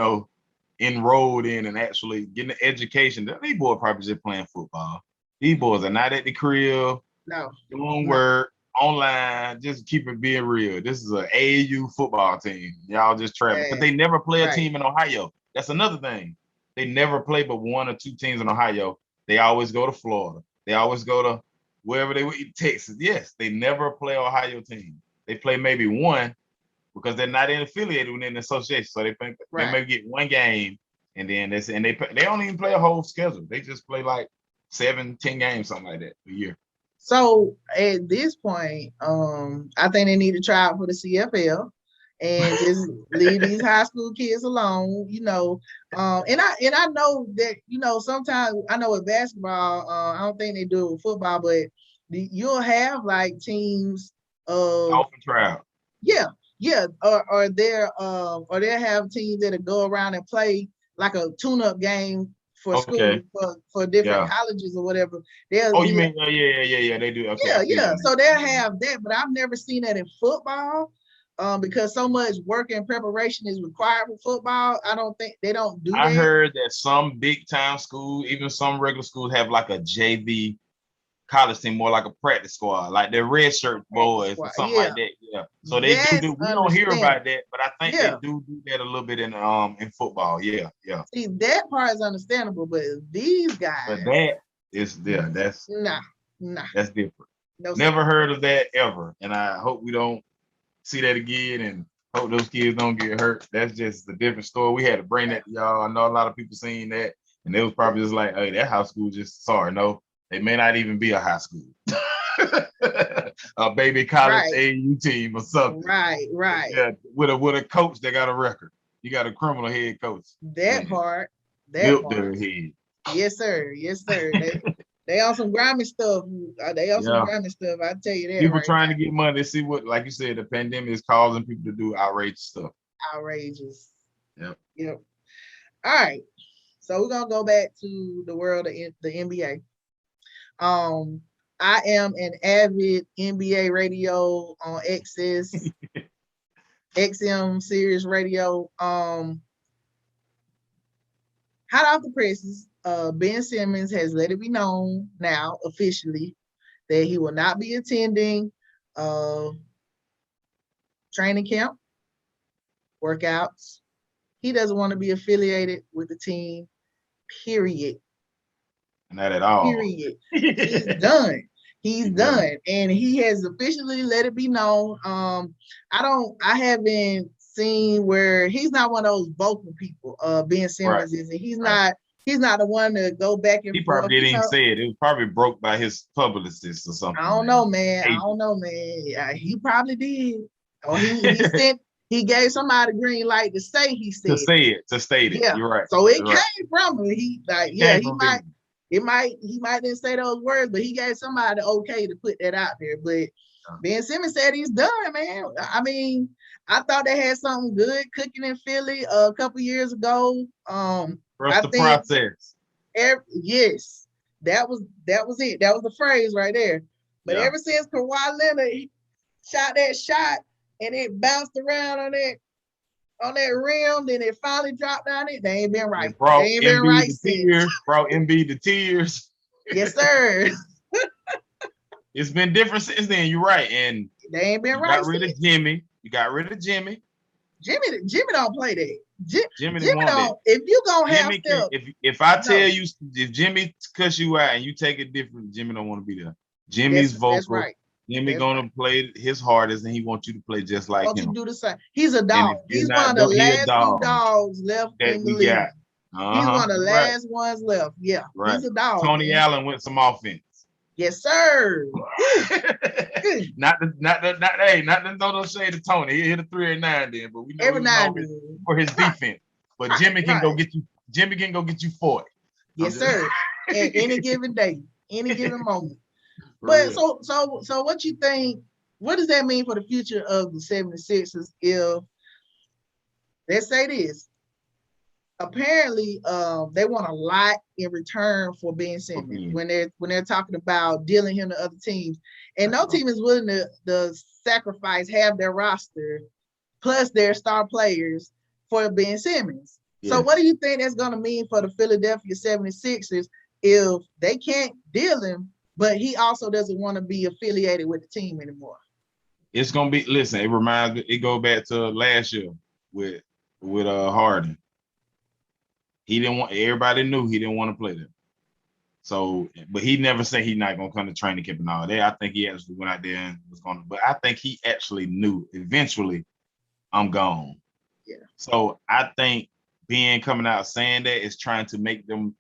enrolled in and actually getting the education. These boys probably just playing football. These boys are not at the crib, doing work, online, just keep it being real. This is an AAU football team. Y'all just travel. But they never play a team in Ohio. That's another thing. They never play but one or two teams in Ohio. They always go to Florida. They always go to wherever they were, Texas. Yes, they never play Ohio team. They play maybe one because they're not affiliated within the association. So they maybe get one game, and then they don't even play a whole schedule. They just play like 7-10 games, something like that a year. So at this point, I think they need to try out for the CFL and just leave these high school kids alone, and I know that, sometimes I know with basketball, I don't think they do it with football, but you'll have like teams often try out. Yeah, or they'll have teams that'll go around and play like a tune-up game for school for different colleges or whatever. You mean they do. Okay, yeah. So they'll have that, but I've never seen that in football. Because so much work and preparation is required for football. I don't think they don't do that. I heard that some big time schools, even some regular schools, have like a JV college team, more like a practice squad, like their red shirt boys or something like that. Yeah. So they do. We don't hear about that, but I think they do that a little bit in football. Yeah. See, that part is understandable, but these guys. But that is that's nah. That's different. Never heard of that ever, and I hope we don't see that again, and hope those kids don't get hurt. That's just a different story. We had to bring that to y'all. I know a lot of people seen that, and they was probably just like, hey, that high school no, they may not even be a high school. A baby college AAU team or something. Right. Yeah, with a coach that got a record. You got a criminal head coach. That part. Built their head. Yes, sir. They on some grimy stuff. I tell you that. People trying to get money. See what, like you said, the pandemic is causing people to do outrageous stuff. Outrageous. Yep. All right. So we're gonna go back to the world of the NBA. I am an avid NBA radio on XS, XM Sirius Radio. Hot off the presses. Ben Simmons has let it be known now officially that he will not be attending training camp, workouts. He doesn't want to be affiliated with the team, period. Not at all. Period. He's done. He's done. And he has officially let it be known. I haven't seen where he's not one of those vocal people. Ben Simmons is. He's not the one to go back and forth. He probably didn't even say it. It was probably broke by his publicist or something. I don't know, man. Yeah, he probably did. Or he gave somebody green light to say he said to state it. Yeah. You're right. So it came from him. He might didn't say those words, but he gave somebody the okay to put that out there. But Ben Simmons said he's done, man. I mean, I thought they had something good cooking in Philly a couple years ago. Trust the process. Yes, that was it. That was the phrase right there. But ever since Kawhi Leonard shot that shot and it bounced around on that rim, then it finally dropped down it. They ain't been right. They ain't been right since. Brought Embiid to tears. Yes, sir. It's been different since then. You're right, and they ain't been right. Got rid of Jimmy. You got rid of Jimmy. Jimmy don't play that. Jimmy don't. If you gonna have if I tell you, if Jimmy cuss you out and you take it different, Jimmy don't want to be there. Jimmy's vocal. That's right. Jimmy gonna play his hardest, and he wants you to play just like him. You do the same. He's a dog. He's one of the last few dogs left in the league. He's one of the last ones left. Yeah, he's a dog. Tony Allen went some offense. Yes, sir. not to throw no shade to Tony. He hit a 3 and 9 then, but we know Every he's now known and then. for his defense. But Jimmy can go get you. Jimmy can go get you 40. Yes, sir. At any given day, any given moment. But so what you think? What does that mean for the future of the 76ers if, let's say this, apparently they want a lot in return for Ben Simmons when they're talking about dealing him to other teams, and no team is willing to sacrifice half their roster plus their star players for Ben Simmons. Yeah. So what do you think that's going to mean for the Philadelphia 76ers if they can't deal him, but he also doesn't want to be affiliated with the team anymore? It's going to be, listen, it reminds me, it goes back to last year with Harden. He didn't want, everybody knew he didn't want to play them. So, but he never said he's not going to come to training camp and all that. I think he actually went out there and was going to, but I think he actually knew eventually I'm gone. Yeah. So I think Ben coming out saying that is trying to make them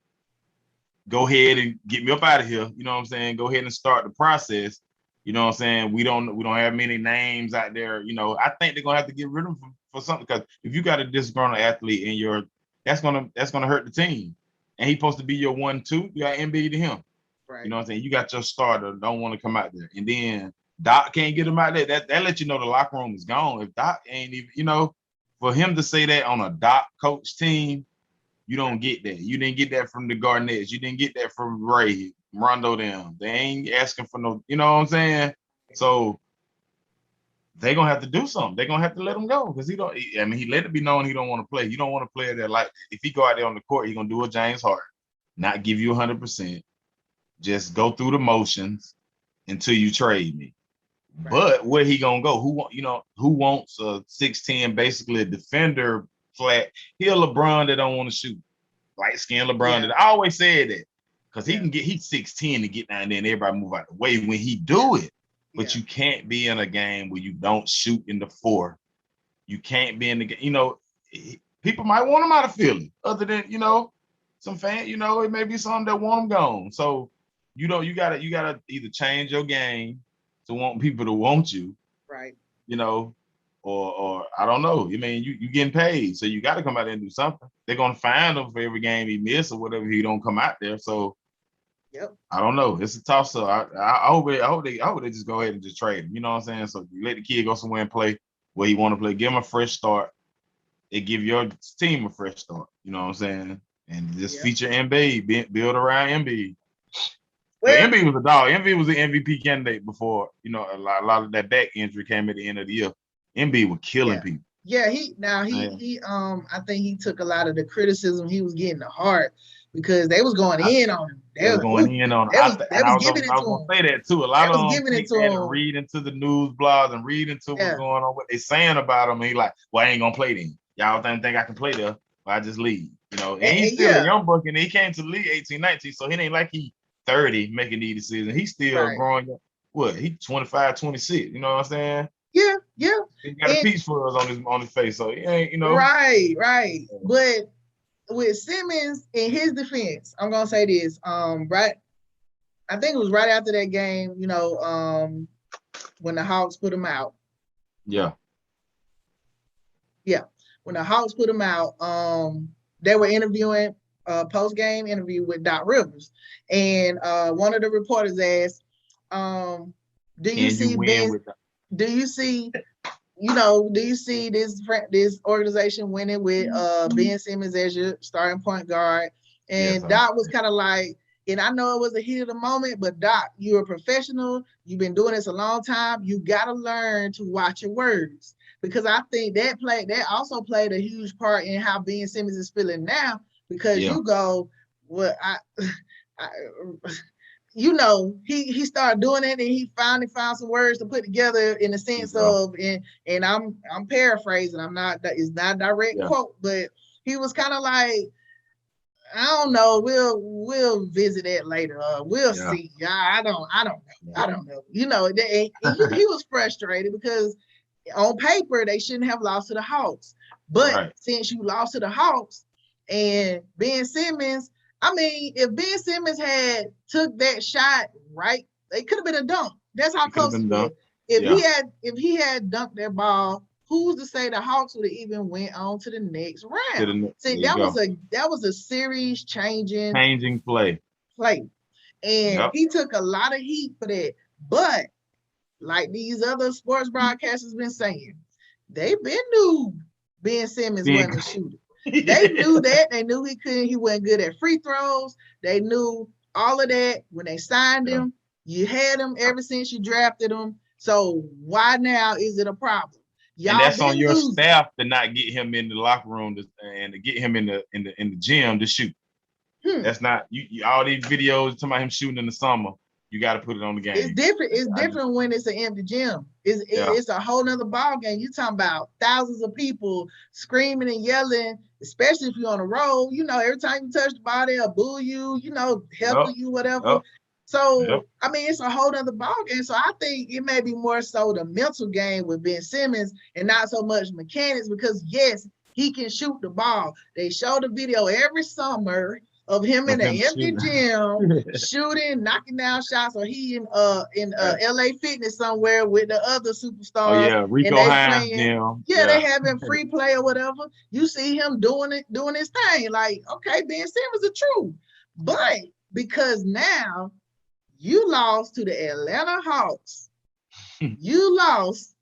go ahead and get me up out of here. You know what I'm saying? Go ahead and start the process. You know what I'm saying? We don't have many names out there. You know, I think they're gonna have to get rid of him for something, because if you got a disgruntled athlete in your, that's gonna hurt the team. And he's supposed to be your 1-2. You got Embiid to him. Right. You know what I'm saying? You got your starter, don't want to come out there. And then Doc can't get him out there. That lets you know the locker room is gone. If Doc ain't even, you know, for him to say that on a Doc coach team, you don't get that. You didn't get that from the Garnetts. You didn't get that from Ray, Rondo them. They ain't asking for no, you know what I'm saying? So they're going to have to do something. They're going to have to let him go, because he let it be known he don't want to play. You don't want to play there like that. If he go out there on the court, he's going to do a James Harden, not give you 100%. Just go through the motions until you trade me. Right. But where he going to go? Who wants a 6'10", basically a defender flat? He a LeBron that don't want to shoot. Light skin LeBron that I always said that. Because he's 6'10" to get down there and everybody move out the way when he do it. But you can't be in a game where you don't shoot in the 4. You can't be in the game. You know, people might want him out of Philly, other than, you know, some fan, you know, it may be some that want him gone. So, you know, you gotta either change your game to want people to want you. Right. You know, or I don't know. I mean, you getting paid, so you got to come out there and do something. They're gonna find him for every game he missed or whatever he don't come out there. So, yep. I don't know. It's a tough. So I hope they just go ahead and just trade him. You know what I'm saying? So you let the kid go somewhere and play where he want to play. Give him a fresh start. It give your team a fresh start. You know what I'm saying? And just feature Embiid, build around Embiid. Well, Embiid was a dog. Embiid was the MVP candidate before, you know, a lot of that back injury came at the end of the year. Embiid was killing people. Yeah, he I think he took a lot of the criticism he was getting to heart, because they was going in on him. They was going in on him. I was giving it to him. I was gonna say that too. A lot of them take that and read into the news blogs and read into what's going on, what they saying about him. And he like, well, I ain't gonna play then. Y'all think I can play there? Well, I just leave. You know, and he's still a young buck, and he came to the league 18, 19, so it ain't like he 30 making these decisions. He's still growing up. What? He 25, 26. You know what I'm saying? Yeah. He got a peach fuzz on his face, so he ain't, you know. Right. But with Simmons, in his defense, I'm gonna say this. Right, I think it was right after that game, you know, when the Hawks put him out. Yeah. When the Hawks put him out, they were interviewing post-game interview with Doc Rivers, and one of the reporters asked, do you see this organization winning with Ben Simmons as your starting point guard? And Doc was kind of like, and I know it was a heat of the moment, but Doc, you're a professional. You've been doing this a long time. You got to learn to watch your words, because I think that also played a huge part in how Ben Simmons is feeling now. Because you go, well, you know, he started doing it, and he finally found some words to put together in the sense of, and I'm paraphrasing. It's not a direct quote, but he was kind of like, I don't know, we'll visit that later. We'll see. I don't know. You know, he was frustrated because on paper they shouldn't have lost to the Hawks, but since you lost to the Hawks. And Ben Simmons, I mean, if Ben Simmons had took that shot right It could have been a dunk. That's how It could have close he been was. done. If Yeah. he had dunked that ball, who's to say the Hawks would have even went on to the next round? See, There you go. that was a series Changing play. play. And Yep. he took a lot of heat for that. But like these other sports broadcasters been saying, they been knew Ben Simmons wasn't a shooter. They knew that. They knew he wasn't good at free throws. They knew all of that when they signed him. You had him ever since you drafted him. So why now is it a problem? Y'all and that's on your staff to not get him in the locker room and to get him in the gym to shoot. That's not you. All these videos talking about him shooting in the summer. You got to put it on the game. It's different. It's different when it's an empty gym. It's a whole nother ball game. You talking about thousands of people screaming and yelling, especially if you're on the road. You know, every time you touch the ball, they'll boo you. You know, helping you, whatever. So I mean, it's a whole nother ball game. So I think it may be more so the mental game with Ben Simmons and not so much mechanics, because yes, he can shoot the ball. They show the video every summer of him in an empty gym shooting, knocking down shots, or he in LA Fitness somewhere with the other superstars. Oh yeah, Rico Hines. They having free play or whatever. You see him doing his thing. Like, okay, Ben Simmons is true, but because now you lost to the Atlanta Hawks, it's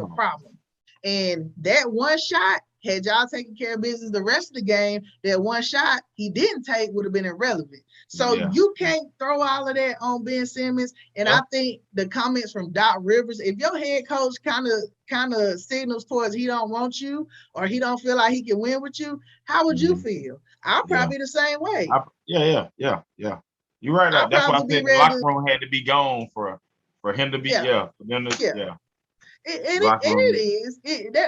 a problem. And that one shot, had y'all taken care of business the rest of the game, that one shot he didn't take would have been irrelevant. So you can't throw all of that on Ben Simmons. And I think the comments from Doc Rivers, if your head coach kind of signals towards he don't want you or he don't feel like he can win with you, how would you feel? I'll probably the same way. Yeah. You're right. That's why I said the locker room had to be gone for him to be for them to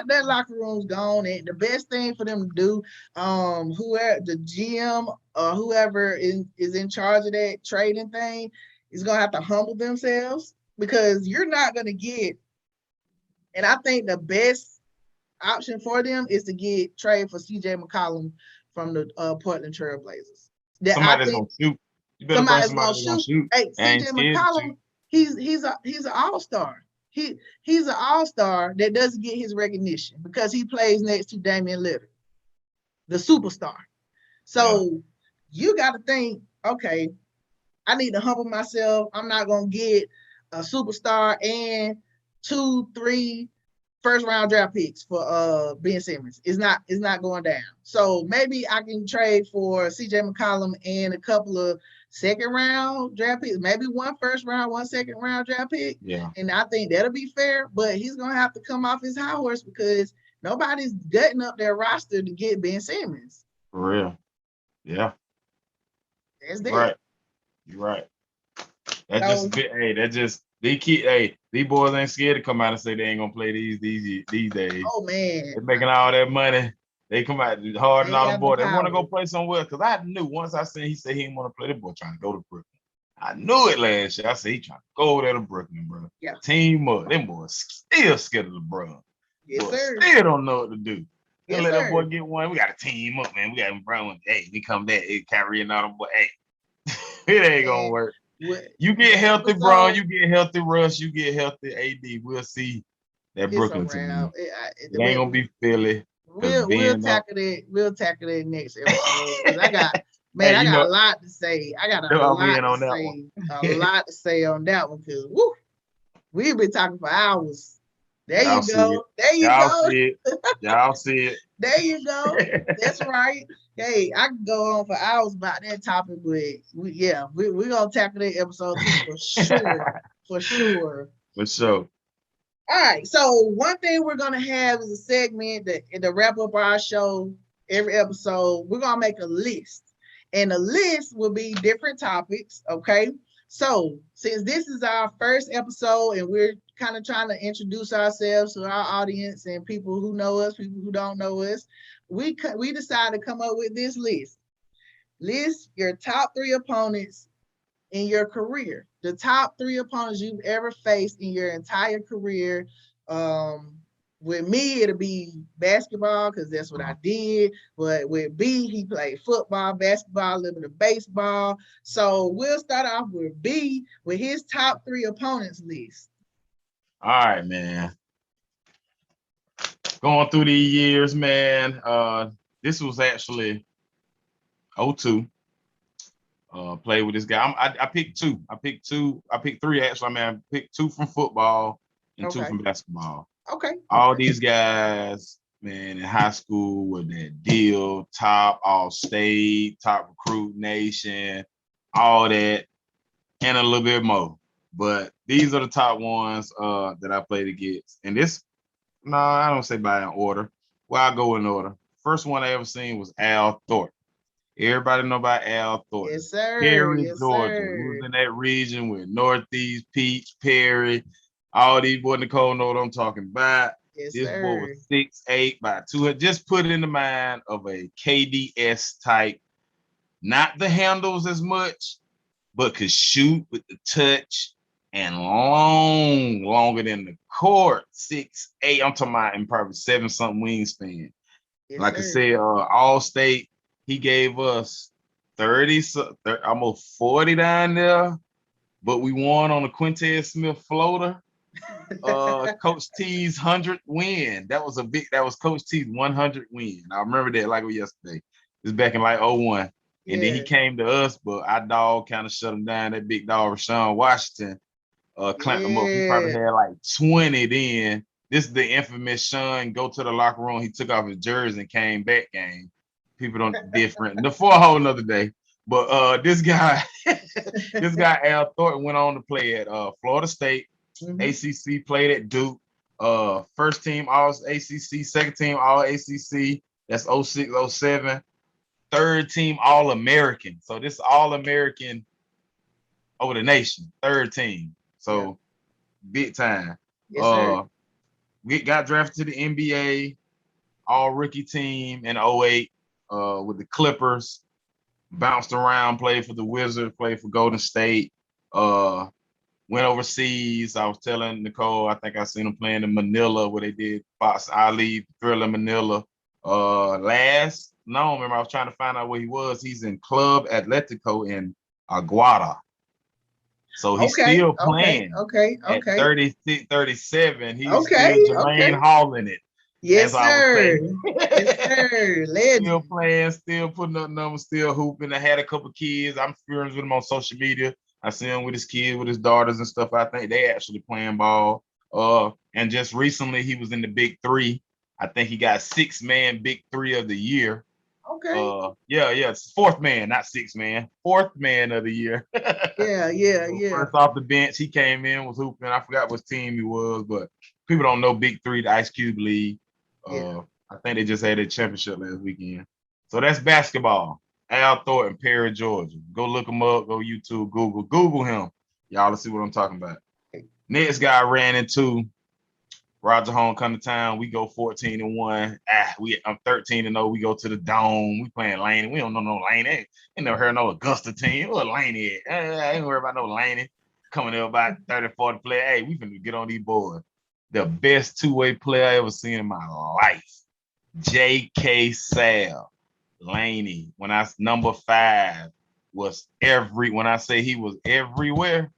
that locker room's gone, and the best thing for them to do, whoever the GM or whoever is in charge of that trading thing is gonna have to humble themselves, because you're not gonna get. And I think the best option for them is to get trade for CJ McCollum from the Portland Trail Blazers. Somebody's gonna shoot. You better bring somebody gonna shoot. Hey, CJ McCollum, he's an all-star. He's an all-star that doesn't get his recognition because he plays next to Damian Lillard, the superstar. So you got to think, okay, I need to humble myself. I'm not gonna get a superstar and 2-3 first-round draft picks for Ben Simmons. It's not going down. So maybe I can trade for CJ McCollum and a couple of second-round draft picks, maybe one first-round, one second-round draft pick. Yeah. And I think that'll be fair, but he's going to have to come off his high horse because nobody's gutting up their roster to get Ben Simmons. For real. Yeah. That's that. Right. You're right. These boys ain't scared to come out and say they ain't gonna play these days. Oh man. They're making all that money. They come out hard and all the boy. They want to go play somewhere. Because I knew once I seen he said he didn't want to play, that boy trying to go to Brooklyn. I knew it last year. I said he trying to go there to Brooklyn, bro. Yeah. Team up. Them boys still scared of LeBron. Yes, sir. Still don't know what to do. Yes, let that boy get one. We got to team up, man. We got LeBron. Hey, we come back. Hey, Kyrie and all them boy. Hey, it ain't gonna work. You get healthy, bro. You get healthy, Russ. You get healthy, AD. We'll see that Brooklyn team. It ain't gonna be Philly. We'll tackle it next episode. I got a lot to say. I got a lot to say on that one because we've been talking for hours. There you go. Y'all see it. There you go. That's right. Hey, I can go on for hours about that topic, but we're gonna tackle that episode for sure. For sure. All right. So one thing we're gonna have is a segment that to wrap up our show every episode. We're gonna make a list, and the list will be different topics. Okay. So since this is our first episode and we're kind of trying to introduce ourselves to our audience and people who know us, people who don't know us, we decided to come up with this list. List your top 3 opponents in your career. The top 3 opponents you've ever faced in your entire career. with me, it'll be basketball because that's what I did. But with B, he played football, basketball, a little bit of baseball. So we'll start off with B with his top 3 opponents list. All right, man. Going through these years, man. This was actually 02. Played with this guy. I picked 2. I picked 3 actually. I picked 2 from football and 2 from basketball. Okay. All these guys, man, in high school were that deal, top all-state, top recruit nation, all that, and a little bit more. But these are the top ones that I played against. And this, no, I don't say by in order. Well, I'll go in order. First one I ever seen was Al Thornton. Everybody know about Al Thornton. Yes, sir. Perry, yes, Georgia. Sir. We was in that region with Northeast, Peach, Perry. All these boys, Nicole know what I'm talking about. Yes, This sir. boy was 6'8" by 200. Just put it in the mind of a KDS type. Not the handles as much, but could shoot with the touch and longer than the court. 6'8". I'm talking about in probably 7-something wingspan. Yes, like sir. I said, All-State, he gave us 30, almost 40 down there, but we won on the Quintez Smith floater. Coach T's 100th win. That was Coach T's 100th win. I remember that like it was yesterday. It was back in like 01. And then he came to us, but our dog kind of shut him down. That big dog, Rashawn Washington, clamped him up. He probably had like 20 then. This is the infamous Sean go to the locker room. He took off his jersey and came back game. People don't different. For a whole nother day. But this guy Al Thornton went on to play at Florida State. ACC, played at Duke. First team All ACC, second team All ACC. That's 06, 07. Third team All American. So this All American over the nation. Third team. So big time. Yes, sir. We got drafted to the NBA, all rookie team in 08 with the Clippers. Bounced around, played for the Wizards, played for Golden State. Went overseas. I was telling Nicole, I think I seen him playing in Manila where they did Fox Ali, Thriller Manila. I remember I was trying to find out where he was. He's in Club Atletico in Aguada. So he's still playing. At 36, 37, he's still Jermaine Hall in it. Yes, sir. Yes, sir. Legend. Still playing, still putting up numbers, still hooping. I had a couple kids. I'm friends with him on social media. I see him with his kids, with his daughters and stuff. I think they actually playing ball. And just recently he was in the Big 3. I think he got 6-man Big 3 of the year. Okay. It's 4th man, not 6-man. 4th man of the year. Yeah. First off the bench, he came in, was hooping. I forgot what team he was, but people don't know Big 3, the Ice Cube League. I think they just had a championship last weekend. So that's basketball. Al Thornton, Perry, Georgia. Go look him up. Go YouTube, Google him. Y'all to see what I'm talking about. Next guy I ran into, Roger Home come to town. We go 14-1. I'm 13-0. We go to the Dome. We playing Laney. We don't know no Laney. Ain't never heard no Augusta team. What Laney at? I ain't worried about no Laney. Coming up about 30, 40 players. Hey, we finna get on these boards. The best two-way player I ever seen in my life. J.K. Sal. Laney. When I number 5 was when I say he was everywhere.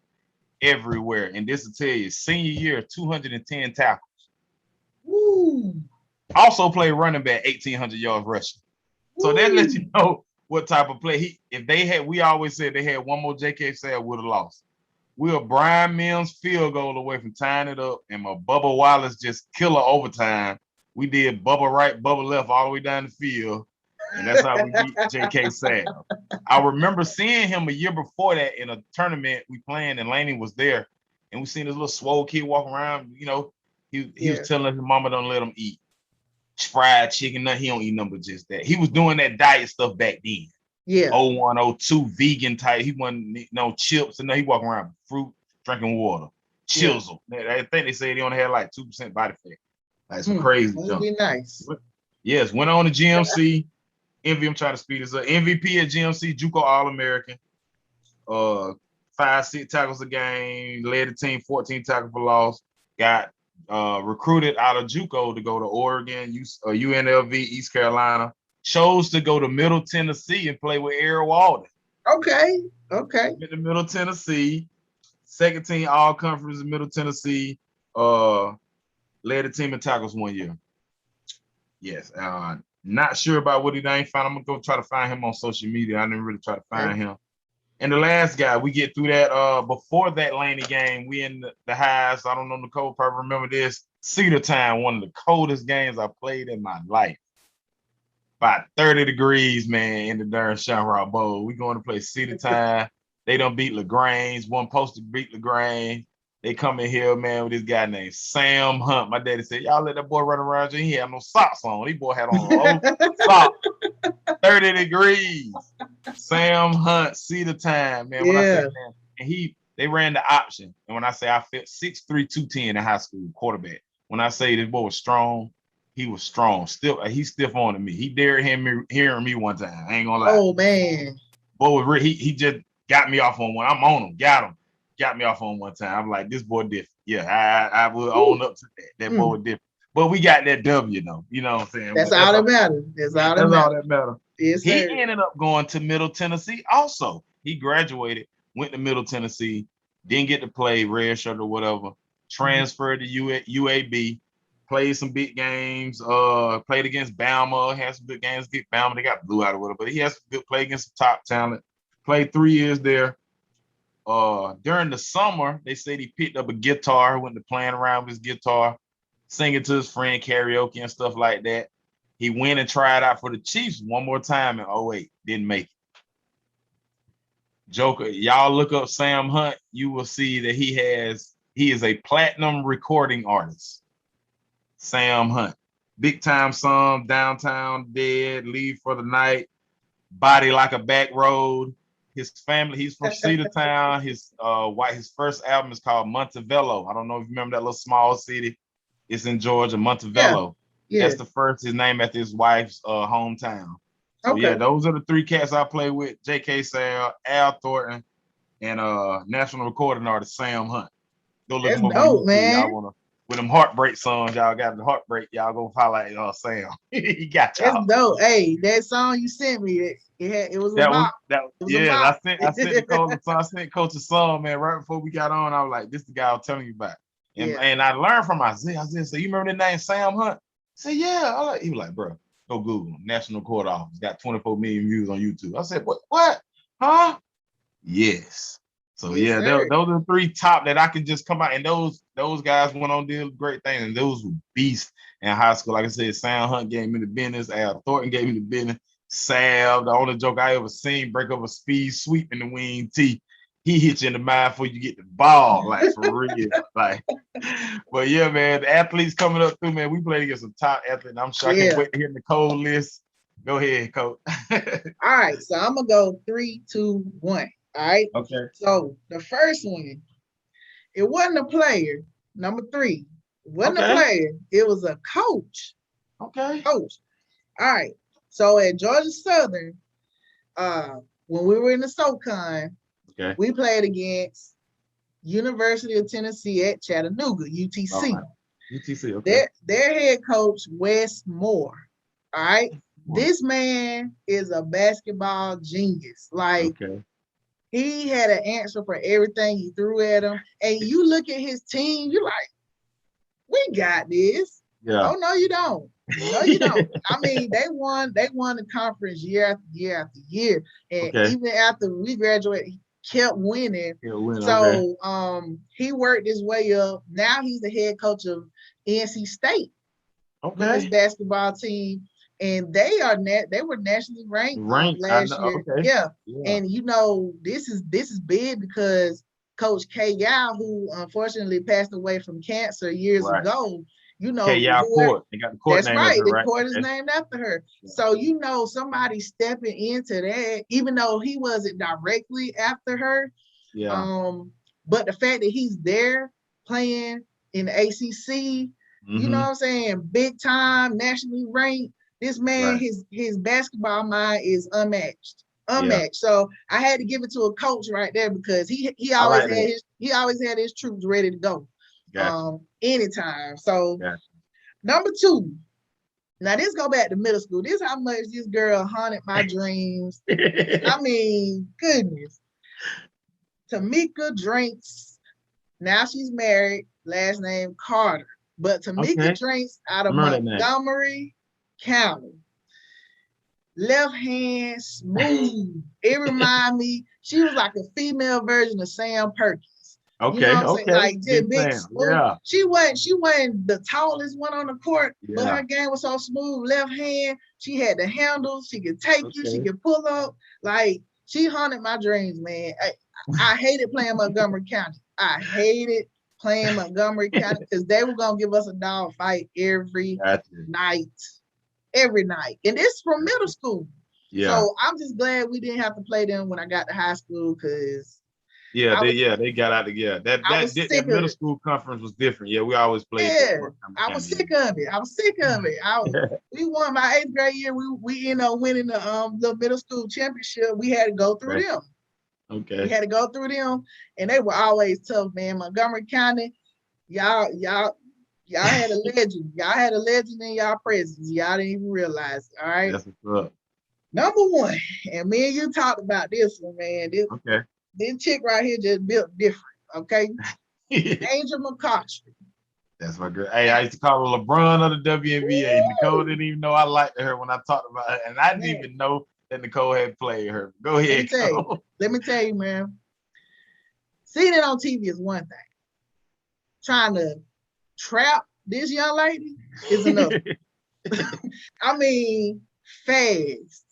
And this will tell you, senior year, 210 tackles. Woo. Also played running back, 1,800 yards rushing. So that lets you know what type of play we always said they had one more J.K. Sal would have lost. We were Brian Mims field goal away from tying it up, and my Bubba Wallace just killer overtime. We did Bubba right, Bubba left all the way down the field, and that's how we beat J.K. Sal. I remember seeing him a year before that in a tournament we playing, and Laney was there, and we seen this little swole kid walking around. You know, he was telling his mama don't let him eat fried chicken. He don't eat nothing but just that. He was doing that diet stuff back then. Yeah. 01, 02 vegan type. He wasn't chips, and he walking around with fruit, drinking water. Chisel. I think they said he only had like 2% body fat. Like some crazy junk. Be nice. Yes, went on to GMC. I'm trying to speed this up. MVP at GMC, JUCO All-American. 5-6 tackles a game. Led the team 14 tackles for loss. Got recruited out of JUCO to go to Oregon, UNLV, East Carolina. Chose to go to Middle Tennessee and play with Eric Walden. Okay. Went to Middle Tennessee, second team all conference in Middle Tennessee. Led the team in tackles 1 year. Yes. Not sure about what he ain't found. I'm gonna go try to find him on social media. I didn't really try to find him. And the last guy, we get through that. Before that Laney game, we in the highs. I don't know, Nicole probably remember this. Cedartown, one of the coldest games I played in my life. About 30 degrees, man, in the darn Shamrock Bowl. We going to play Cedartown. They done beat LaGrange. One poster beat LaGrange. They come in here, man, with this guy named Sam Hunt. My daddy said, y'all let that boy run around you. He had no socks on. This boy had on low socks. 30 degrees. Sam Hunt, Cedartown, man. When I say, man, and they ran the option. And when I say I fit 6'3", 210 in high school, quarterback. When I say this boy was strong, he was strong. He's stiff on to me. He dared hearing me one time. I ain't gonna lie. Oh, man. Boy, he just got me off on one. I'm on him. Got me off on one time. I'm like, this boy different. Yeah, I will own up to that. That boy was different. But we got that W, though. You know what I'm saying? That's all that matters. That's all that matters. Yes, he ended up going to Middle Tennessee also. He graduated, went to Middle Tennessee, didn't get to play red shirt or whatever, transferred to UAB, played some big games, played against Bama, had some good games against Bama. They got blew out or whatever, but he has some good play against some top talent. Played 3 years there. During the summer, they said he picked up a guitar, went to playing around with his guitar, singing to his friend, karaoke and stuff like that. He went and tried out for the Chiefs one more time in 2008, didn't make it. Joker, y'all look up Sam Hunt, you will see that he is a platinum recording artist. Sam Hunt. Big Time Song, Downtown Dead, Leave for the Night, Body Like a Back Road. His family, he's from Cedartown. His first album is called Montevello. I don't know if you remember that little small city. It's in Georgia, Montevello. Yeah. That's his name after his wife's hometown. So yeah, those are the three cats I play with: J.K. Sale, Al Thornton, and national recording artist Sam Hunt. Go look them up on YouTube, man. Y'all wanna, with them heartbreak songs, y'all got the heartbreak. Y'all go highlight Sam. He got y'all. That's dope. Hey, that song you sent me, it was I sent Coach a song, man, right before we got on. I was like, this is the guy I was telling you about. And I learned from Isaiah. Isaiah said, you remember the name Sam Hunt? I said, yeah. He was like, bro, go Google him. National Court Office. Got 24 million views on YouTube. I said, what? Huh? Yes. So those are the three top that I can just come out. And those guys went on did great things. And those were beasts in high school. Like I said, Sam Hunt gave me the business. Al Thornton gave me the business. Sal, the only joke I ever seen, break up a speed sweep in the wing tee. He hit you in the mind before you get the ball, like for real. Like, but yeah, man, the athletes coming up through, man. We played against some top athletes. I'm sure I can't wait to hear Nicole list. Go ahead, Coach. All right, so I'm gonna go 3, 2, 1. All right. Okay. So the first one, it wasn't a player. Number 3, it wasn't a player. It was a coach. Okay. Coach. All right. So at Georgia Southern, when we were in the SoCon, we played against University of Tennessee at Chattanooga, UTC. Right. UTC, okay. Their head coach, Wes Moore. All right. This man is a basketball genius. Like, he had an answer for everything you threw at him. And you look at his team, you're like, we got this. Yeah. Oh, no, you don't. No, you don't. I mean, they won the conference year after year after year. And even after we graduated, he kept winning. So he worked his way up. Now he's the head coach of NC State. His basketball team. And they were nationally ranked last year. Yeah. And this is big because Coach K. Yao, who unfortunately passed away from cancer years ago, K. Yao Court. They got the court that's right. The court is named after her. So somebody stepping into that, even though he wasn't directly after her. Yeah. But the fact that he's there playing in the ACC, you know what I'm saying, big time, nationally ranked. This man, his basketball mind is unmatched. So I had to give it to a coach right there because he always had his troops ready to go. Gotcha. Anytime. So Gotcha. number 2. Now this go back to middle school. This how much this girl haunted my dreams. I mean, goodness. Tamika Drinks. Now she's married. Last name Carter. But Tamika Drinks out of Montgomery County. Left hand, smooth. It reminded me, she was like a female version of Sam Perkins. Okay, you know what I'm saying? Like just big, smooth. Yeah. She wasn't the tallest one on the court, but her game was so smooth. Left hand, she had the handles. She could take you. She could pull up. Like she haunted my dreams, man. I hated playing Montgomery County. I hated playing Montgomery County because they were gonna give us a dog fight every night. Every night. And this from middle school. Yeah. So I'm just glad we didn't have to play them when I got to high school because they got out together. That middle school conference was different. Yeah, we always played. Yeah, I was sick of it. We won my 8th grade year. We ended up winning the middle school championship. We had to go through them. Okay. We had to go through them, and they were always tough, man. Montgomery County, y'all had a legend. Y'all had a legend in y'all presence. Y'all didn't even realize it. All right. That's what's up. Number 1, and me and you talked about this one, man. This chick right here just built different. Okay. Angel McCoughtry. That's my girl. Hey, I used to call her LeBron of the WNBA. Woo! Nicole didn't even know I liked her when I talked about her, and I didn't even know that Nicole had played her. Go ahead. Let me tell you, man. Seeing it on TV is one thing. Trying to trap this young lady is another. I mean, fast,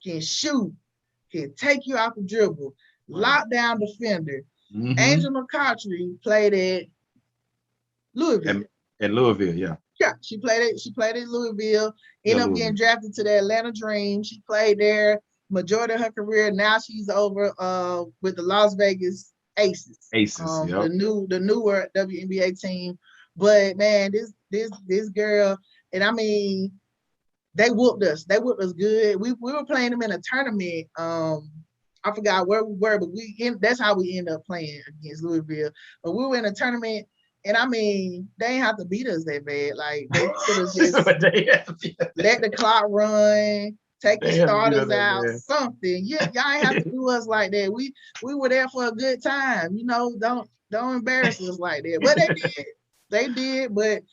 can shoot, can take you out the dribble, lockdown defender. Angel McCoughtry played at Louisville. At Louisville, yeah. Yeah, she played at Louisville, ended up getting drafted to the Atlanta Dream. She played there majority of her career. Now she's over with the Las Vegas Aces. The newer WNBA team. But man, this girl, and I mean, they whooped us. They whooped us good. We were playing them in a tournament. I forgot where we were, but that's how we ended up playing against Louisville. But we were in a tournament, and I mean, they didn't have to beat us that bad. Like they could have just let the clock run, take the starters out, something. Yeah, y'all ain't have to do us like that. We were there for a good time. You know, don't embarrass us like that. But they did. But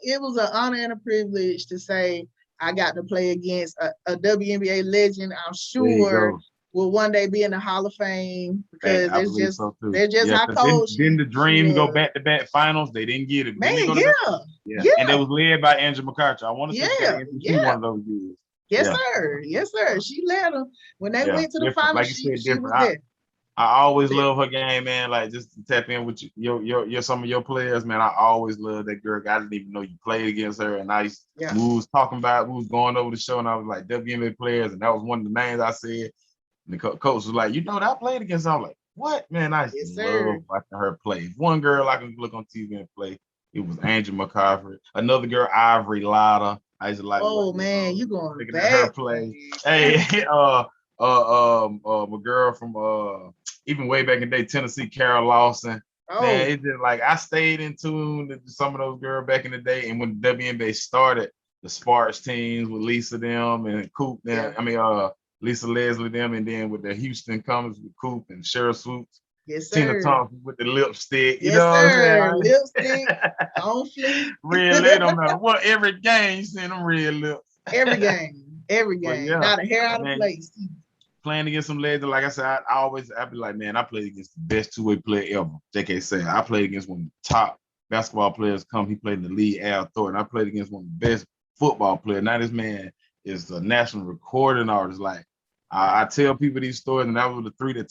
it was an honor and a privilege to say I got to play against a WNBA legend. I'm sure will one day be in the Hall of Fame because they're just how cold. Didn't the Dream go back-to-back finals? They didn't get it. Man, And it was led by Angel McCoughtry. I want to say one of those years. Yes, sir. She led them when they went to the finals. Like you said, she was there. I always love her game, man. Like just to tap in with your some of your players, man. I always love that girl. I didn't even know you played against her, and we was talking about, we was going over the show, and I was like WNBA players, and that was one of the names I said. And the coach was like, you know what I played against? I was like, what? Man, I love watching her play. One girl I can look on TV and play, it was Angel McCoughtry. Another girl, Ivory Lotta. I used to like. Oh man, you going back? Her play. Hey, a girl from even way back in the day, Tennessee, Carol Lawson. Oh. Man, it's just like I stayed in tune to some of those girls back in the day, and when the WNBA started, the Sparks teams with Lisa them and Coop them. Lisa Leslie them, and then with the Houston Comets with Coop and Cheryl Swoops. Yes, sir. Tina Thompson with the lipstick. You know what I'm saying? Lipstick, on fleek. Red lip, no matter what. Every game, you see them red lips. Every game. Not a hair out of place. Playing against some legends, like I said, I'd be like, man, I played against the best two-way player ever. J.K. said, I played against one of the top basketball players He played in the league, Al Thornton. I played against one of the best football players. Now this man is a national recording artist. Like, I tell people these stories, and that was the three that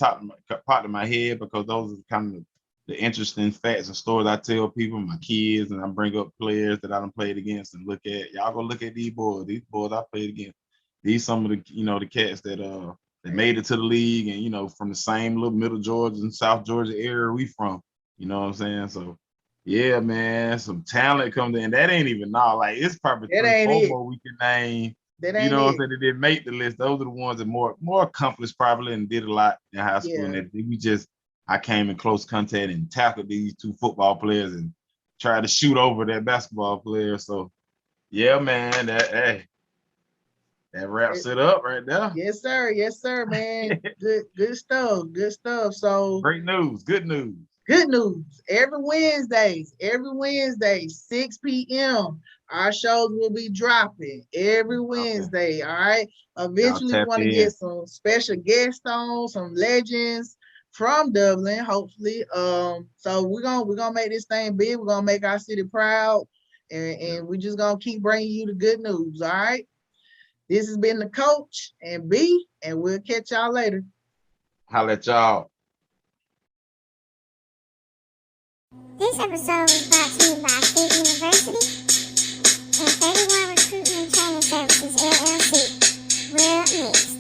popped in my head because those are kind of the interesting facts and stories I tell people, my kids, and I bring up players that I done played against and look at. Y'all go look at these boys. These boys I played against. These some of the the cats that made it to the league, and from the same little Middle Georgia and South Georgia area we from. You know what I'm saying? So yeah, man, some talent comes in. That ain't even like it's probably 3-4 more we can name. What I'm saying? They didn't make the list. Those are the ones that more accomplished probably and did a lot in high school. And I came in close contact and tackled these two football players, and tried to shoot over that basketball player. So yeah, man, that wraps it up right there. Yes, sir. Yes, sir, man. Good stuff. Good stuff. So Great news. Good news. good news. Every Wednesday, 6 p.m. Our shows will be dropping every Wednesday. All right. Eventually, we want to get some special guests on, some legends from Dublin, hopefully. So we're gonna make this thing big. We're gonna make our city proud, and we're just gonna keep bringing you the good news. All right. This has been the coach and B, and we'll catch y'all later. Holla at y'all. This episode was brought to you by State University and 31 Recruitment Training Services, LLC. We're mixed.